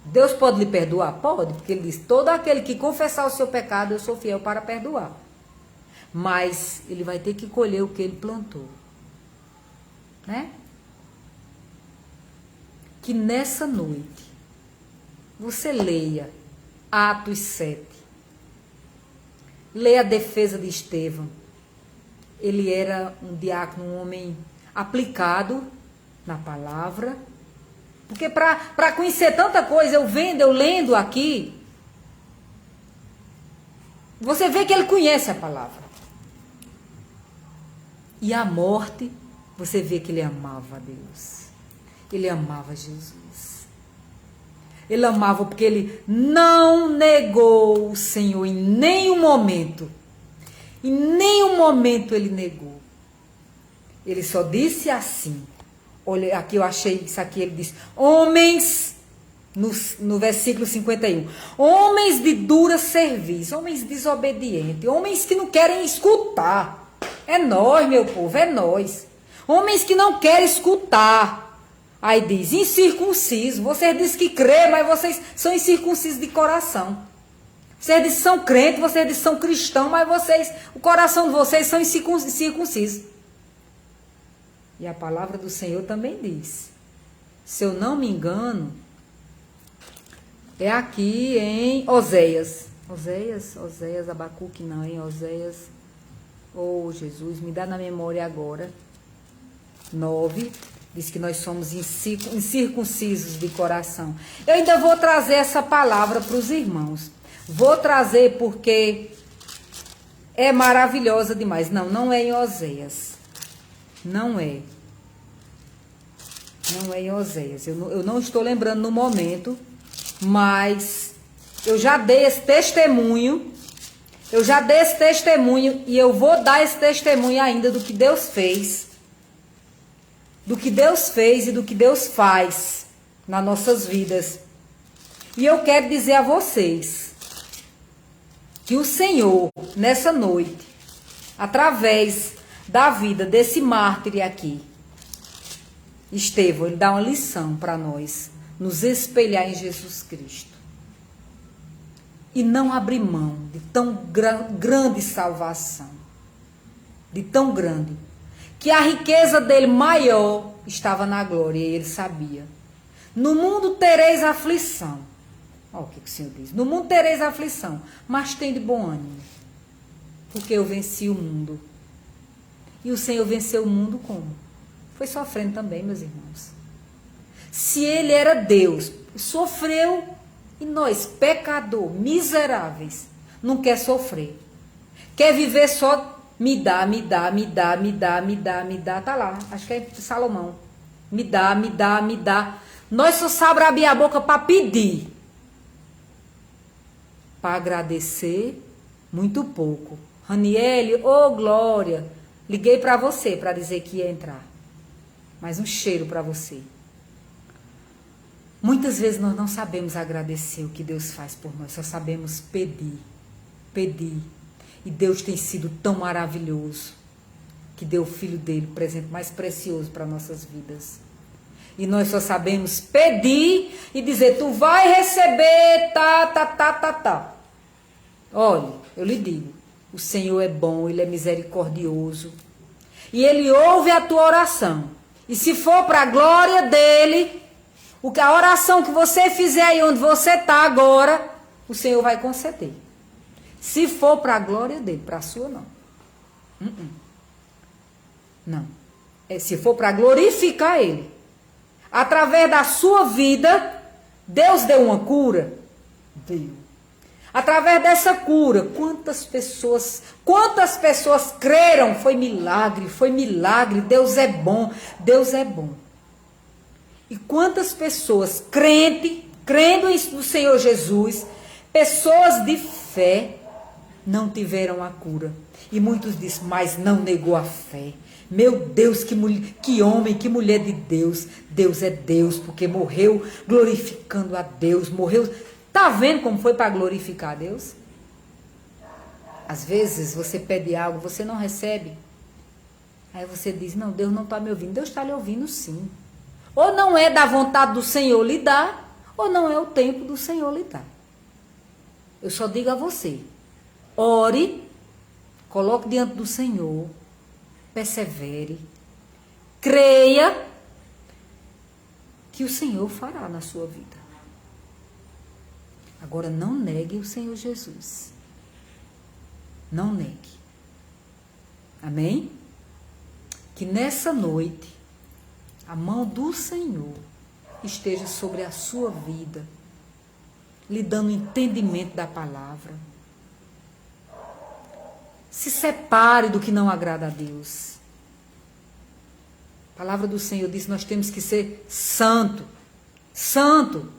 Deus pode lhe perdoar? Pode, porque ele diz, todo aquele que confessar o seu pecado, eu sou fiel para perdoar. Mas ele vai ter que colher o que ele plantou. Né? Que nessa noite, você leia Atos 7. Leia a defesa de Estevão. Ele era um diácono, um homem aplicado na palavra. Porque para conhecer tanta coisa, eu lendo aqui, você vê que ele conhece a palavra. E a morte, você vê que ele amava a Deus. Ele amava Jesus. Ele amava porque ele não negou o Senhor em nenhum momento. Em nenhum momento ele negou. Ele só disse assim. Olha, aqui eu achei isso aqui, ele diz, homens, no versículo 51, homens de dura serviço, homens desobedientes, homens que não querem escutar. É nós, meu povo, é nós. Homens que não querem escutar. Aí diz, incircunciso, vocês dizem que crê, mas vocês são incircuncisos de coração. Vocês dizem que são crentes, vocês dizem que são cristãos, mas o coração de vocês são incircuncisos. E a palavra do Senhor também diz, se eu não me engano, é aqui em Oséias, Abacuque não, em Oséias, Jesus, me dá na memória agora, 9, diz que nós somos incircuncisos de coração. Eu ainda vou trazer essa palavra para os irmãos, vou trazer porque é maravilhosa demais, não é em Oséias. Não é em Oséias. Eu não estou lembrando no momento, mas eu já dei esse testemunho. E eu vou dar esse testemunho ainda do que Deus fez. Do que Deus fez e do que Deus faz nas nossas vidas. E eu quero dizer a vocês que o Senhor, nessa noite, através da vida desse mártir aqui, Estevão, ele dá uma lição para nós, nos espelhar em Jesus Cristo. E não abrir mão de tão grande salvação, de tão grande, que a riqueza dele maior estava na glória, e ele sabia. No mundo tereis aflição. Olha o que o Senhor diz. No mundo tereis aflição, mas tem de bom ânimo, porque eu venci o mundo. E o Senhor venceu o mundo como? Foi sofrendo também, meus irmãos. Se ele era Deus, sofreu, e nós, pecador, miseráveis, não quer sofrer. Quer viver só, me dá, tá lá, acho que é Salomão. Me dá. Nós só sabemos abrir a boca para pedir. Para agradecer, muito pouco. Raniele, glória, liguei para você para dizer que ia entrar. Mas um cheiro para você. Muitas vezes nós não sabemos agradecer o que Deus faz por nós. Só sabemos pedir. E Deus tem sido tão maravilhoso. Que deu o Filho dele, o presente mais precioso para nossas vidas. E nós só sabemos pedir e dizer, tu vai receber, tá. Olha, eu lhe digo. O Senhor é bom, Ele é misericordioso. E Ele ouve a tua oração. E se for para a glória dEle, A oração que você fizer aí onde você está agora, o Senhor vai conceder. Se for para a glória dele, para a sua não. Não. Se for para glorificar ele. Através da sua vida, Deus deu uma cura? Deu. Através dessa cura, quantas pessoas creram? Foi milagre, Deus é bom, Deus é bom. E quantas pessoas crendo no Senhor Jesus, pessoas de fé, não tiveram a cura. E muitos dizem, mas não negou a fé. Meu Deus, que homem, que mulher de Deus. Deus é Deus, porque morreu glorificando a Deus, morreu. Tá vendo como foi para glorificar a Deus? Às vezes você pede algo, você não recebe. Aí você diz, não, Deus não está me ouvindo. Deus está lhe ouvindo sim. Ou não é da vontade do Senhor lhe dar, ou não é o tempo do Senhor lhe dar. Eu só digo a você, ore, coloque diante do Senhor, persevere, creia que o Senhor fará na sua vida. Agora não negue o Senhor Jesus. Não negue. Amém? Que nessa noite a mão do Senhor esteja sobre a sua vida, lhe dando entendimento da palavra. Se separe do que não agrada a Deus. A palavra do Senhor diz que nós temos que ser santo. Santo.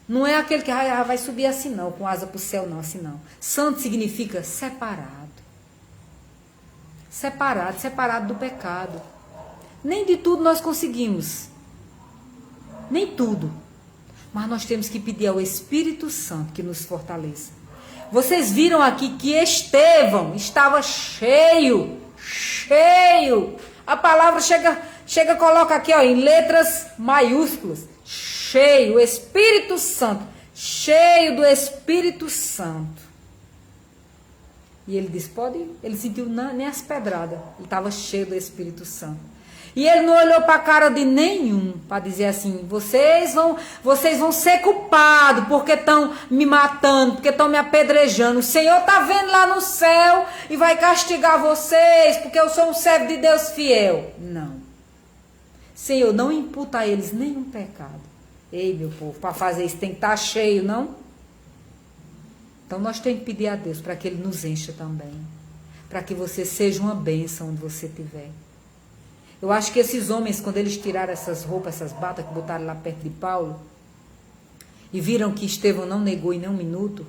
Não é aquele que vai subir assim não, com asa para o céu não, assim não. Santo significa separado. Separado do pecado. Nem de tudo nós conseguimos. Nem tudo. Mas nós temos que pedir ao Espírito Santo que nos fortaleça. Vocês viram aqui que Estevão estava cheio. A palavra chega, coloca aqui ó, em letras maiúsculas. Cheio, o Espírito Santo. Cheio do Espírito Santo. E ele disse, ele sentiu nem as pedradas. Ele estava cheio do Espírito Santo. E ele não olhou para a cara de nenhum para dizer assim, vocês vão ser culpados porque estão me matando, porque estão me apedrejando. O Senhor está vendo lá no céu e vai castigar vocês porque eu sou um servo de Deus fiel. Não. Senhor, não imputa a eles nenhum pecado. Ei, meu povo, para fazer isso tem que estar cheio, não? Então nós temos que pedir a Deus para que Ele nos encha também. Para que você seja uma bênção onde você estiver. Eu acho que esses homens, quando eles tiraram essas roupas, essas batas que botaram lá perto de Paulo, e viram que Estevão não negou em nenhum minuto,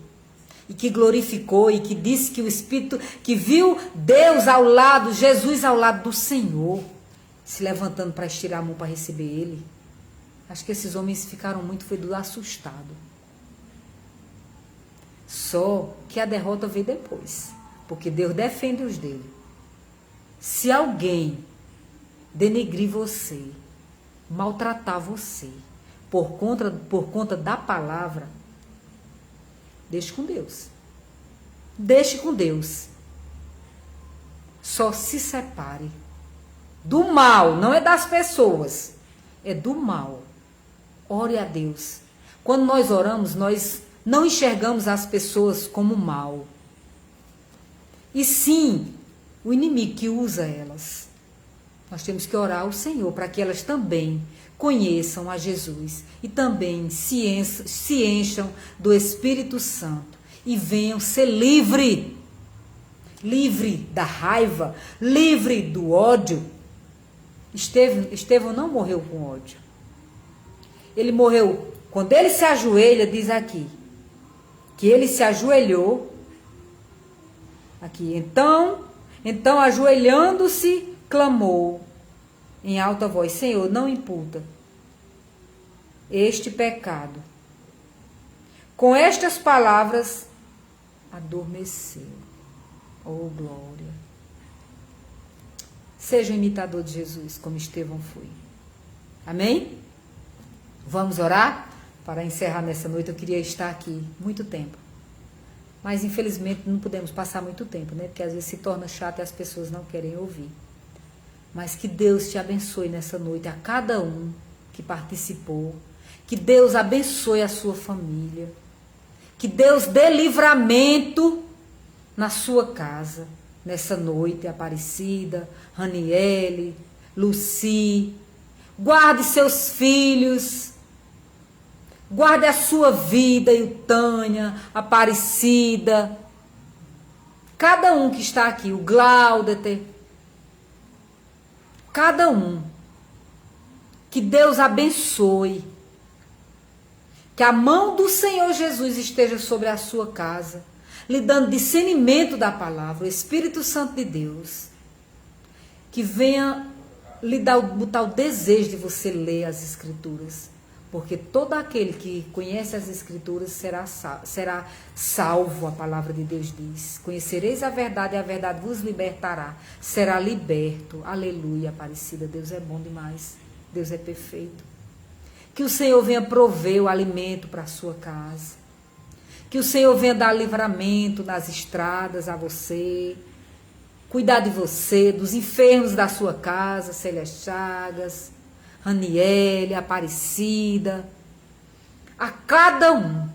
e que glorificou, e que disse que o Espírito, que viu Deus ao lado, Jesus ao lado do Senhor, se levantando para estirar a mão para receber Ele. Acho que esses homens ficaram muito assustados. Só que a derrota veio depois, porque Deus defende os dele. Se alguém denegrir você, maltratar você, por conta da palavra, deixe com Deus. Deixe com Deus. Só se separe do mal, não é das pessoas, é do mal. Ore a Deus. Quando nós oramos, nós não enxergamos as pessoas como mal. E sim, o inimigo que usa elas. Nós temos que orar ao Senhor para que elas também conheçam a Jesus e também se encham do Espírito Santo e venham ser livre da raiva, livre do ódio. Estevão não morreu com ódio. Ele morreu, quando ele se ajoelha, diz aqui, que ele se ajoelhou, aqui, então ajoelhando-se, clamou em alta voz, Senhor, não imputa este pecado. Com estas palavras, adormeceu. Oh, glória. Seja um imitador de Jesus, como Estevão foi. Amém? Vamos orar? Para encerrar nessa noite, eu queria estar aqui muito tempo. Mas, infelizmente, não podemos passar muito tempo, né? Porque às vezes se torna chato e as pessoas não querem ouvir. Mas que Deus te abençoe nessa noite, a cada um que participou. Que Deus abençoe a sua família. Que Deus dê livramento na sua casa, nessa noite, Aparecida, Raniele, Luci. Guarde seus filhos. Guarde a sua vida, Eutânia, Aparecida. Cada um que está aqui, o Glaudeter. Cada um. Que Deus abençoe. Que a mão do Senhor Jesus esteja sobre a sua casa, lhe dando discernimento da palavra, o Espírito Santo de Deus, que venha lhe botar o desejo de você ler as Escrituras, porque todo aquele que conhece as Escrituras será salvo, a palavra de Deus diz. Conhecereis a verdade e a verdade vos libertará, será liberto. Aleluia, Aparecida, Deus é bom demais, Deus é perfeito. Que o Senhor venha prover o alimento para a sua casa. Que o Senhor venha dar livramento nas estradas a você. Cuidar de você, dos enfermos da sua casa, Célia Chagas, Raniele, Aparecida. A cada um.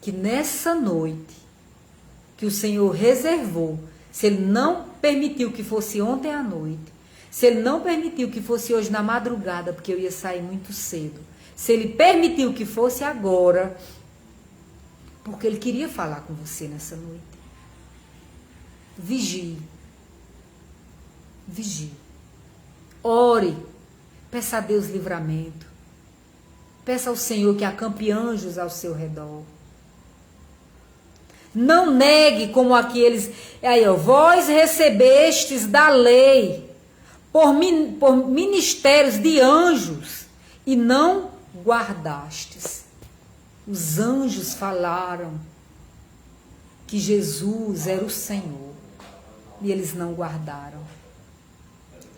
Que nessa noite, que o Senhor reservou, se Ele não permitiu que fosse ontem à noite, se Ele não permitiu que fosse hoje na madrugada, porque eu ia sair muito cedo. Se Ele permitiu que fosse agora, porque Ele queria falar com você nessa noite. Vigie. Vigie. Ore. Peça a Deus livramento. Peça ao Senhor que acampe anjos ao seu redor. Não negue como aqueles... Aí, ó, vós recebestes da lei... Por ministérios de anjos, e não guardastes. Os anjos falaram que Jesus era o Senhor, e eles não guardaram.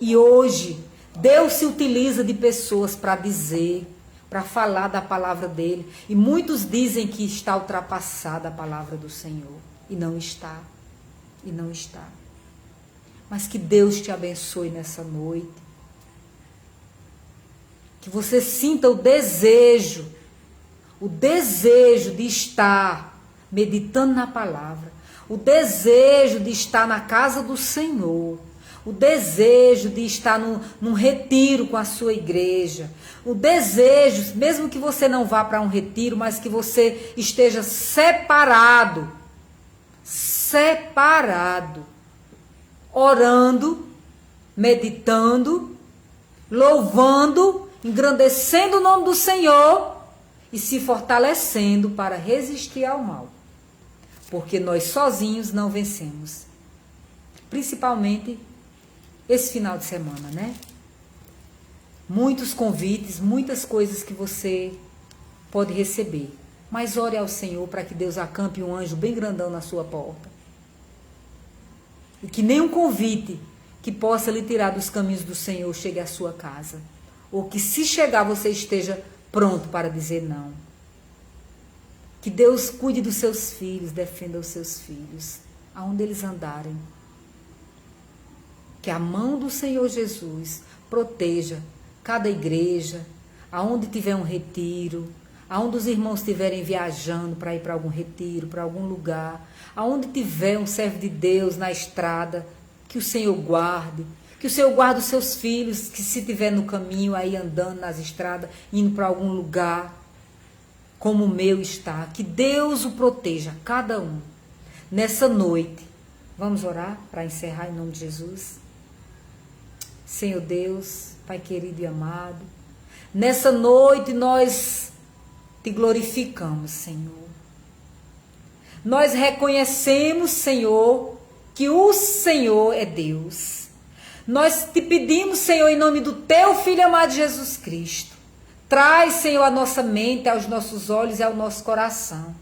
E hoje, Deus se utiliza de pessoas para dizer, para falar da palavra dele, e muitos dizem que está ultrapassada a palavra do Senhor, e não está, e não está. Mas que Deus te abençoe nessa noite. Que você sinta o desejo de estar meditando na palavra, o desejo de estar na casa do Senhor, o desejo de estar num retiro com a sua igreja, o desejo, mesmo que você não vá para um retiro, mas que você esteja separado, orando, meditando, louvando, engrandecendo o nome do Senhor e se fortalecendo para resistir ao mal. Porque nós sozinhos não vencemos. Principalmente esse final de semana, né? Muitos convites, muitas coisas que você pode receber. Mas ore ao Senhor para que Deus acampe um anjo bem grandão na sua porta. E que nenhum convite que possa lhe tirar dos caminhos do Senhor chegue à sua casa. Ou que se chegar você esteja pronto para dizer não. Que Deus cuide dos seus filhos, defenda os seus filhos, aonde eles andarem. Que a mão do Senhor Jesus proteja cada igreja, aonde tiver um retiro, aonde os irmãos estiverem viajando para ir para algum retiro, para algum lugar, aonde tiver um servo de Deus na estrada, que o Senhor guarde, que o Senhor guarde os seus filhos, que se estiver no caminho aí andando nas estradas, indo para algum lugar, como o meu está, que Deus o proteja, cada um, nessa noite. Vamos orar para encerrar em nome de Jesus? Senhor Deus, Pai querido e amado, nessa noite nós te glorificamos, Senhor. Nós reconhecemos, Senhor, que o Senhor é Deus. Nós te pedimos, Senhor, em nome do teu Filho amado Jesus Cristo, traz, Senhor, a nossa mente, aos nossos olhos e ao nosso coração,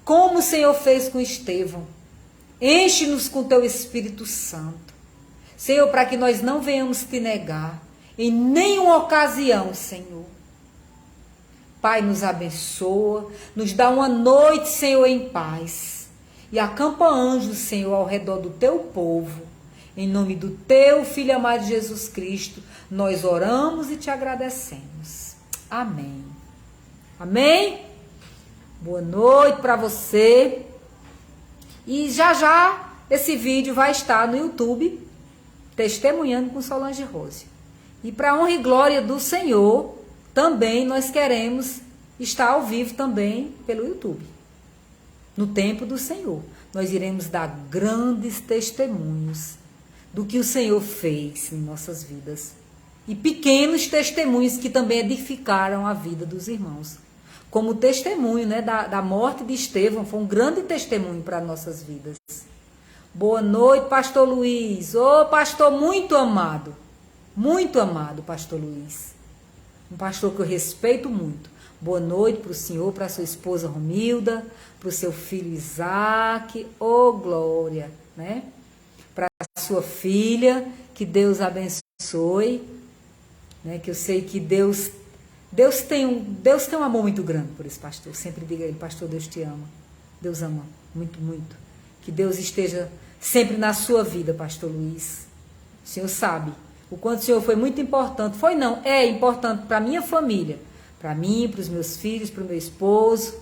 como o Senhor fez com Estevão. Enche-nos com teu Espírito Santo, Senhor, para que nós não venhamos te negar em nenhuma ocasião, Senhor. Pai, nos abençoa, nos dá uma noite, Senhor, em paz. E acampa anjos, Senhor, ao redor do teu povo. Em nome do teu Filho amado Jesus Cristo, nós oramos e te agradecemos. Amém. Amém? Boa noite para você. E já já esse vídeo vai estar no YouTube, Testemunhando com Solange Rose. E para honra e glória do Senhor, também nós queremos estar ao vivo também pelo YouTube. No tempo do Senhor, nós iremos dar grandes testemunhos do que o Senhor fez em nossas vidas. E pequenos testemunhos que também edificaram a vida dos irmãos. Como o testemunho, né, da morte de Estevão, foi um grande testemunho para nossas vidas. Boa noite, pastor Luiz. Ô, pastor muito amado, pastor Luiz. Um pastor que eu respeito muito. Boa noite para o senhor, para a sua esposa Romilda, para o seu filho Isaac. Ô, glória, né? Para a sua filha, que Deus abençoe, né? Que eu sei que Deus tem um amor muito grande por esse pastor. Sempre diga a ele, pastor, Deus te ama. Deus ama muito, muito. Que Deus esteja sempre na sua vida, pastor Luiz. O senhor sabe o quanto o senhor foi muito importante. Foi não, é importante para a minha família, para mim, para os meus filhos, para o meu esposo.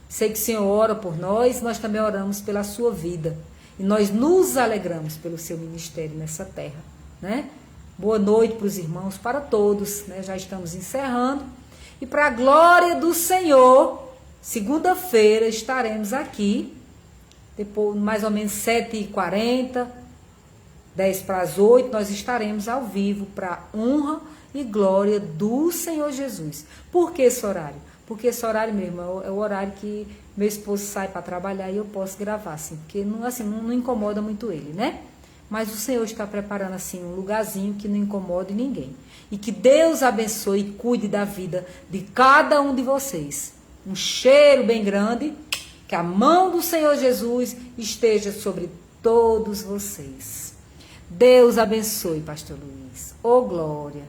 Sei que o senhor ora por nós também oramos pela sua vida. E nós nos alegramos pelo seu ministério nessa terra, né? Boa noite para os irmãos, para todos, né? Já estamos encerrando. E para a glória do Senhor, segunda-feira estaremos aqui, depois mais ou menos 7h40, 7:50, nós estaremos ao vivo para honra e glória do Senhor Jesus. Por que esse horário? Porque esse horário mesmo é o horário que meu esposo sai para trabalhar e eu posso gravar, assim, porque não incomoda muito ele, né? Mas o Senhor está preparando assim um lugarzinho que não incomode ninguém. E que Deus abençoe e cuide da vida de cada um de vocês. Um cheiro bem grande. Que a mão do Senhor Jesus esteja sobre todos vocês. Deus abençoe, pastor Luiz. Ô glória.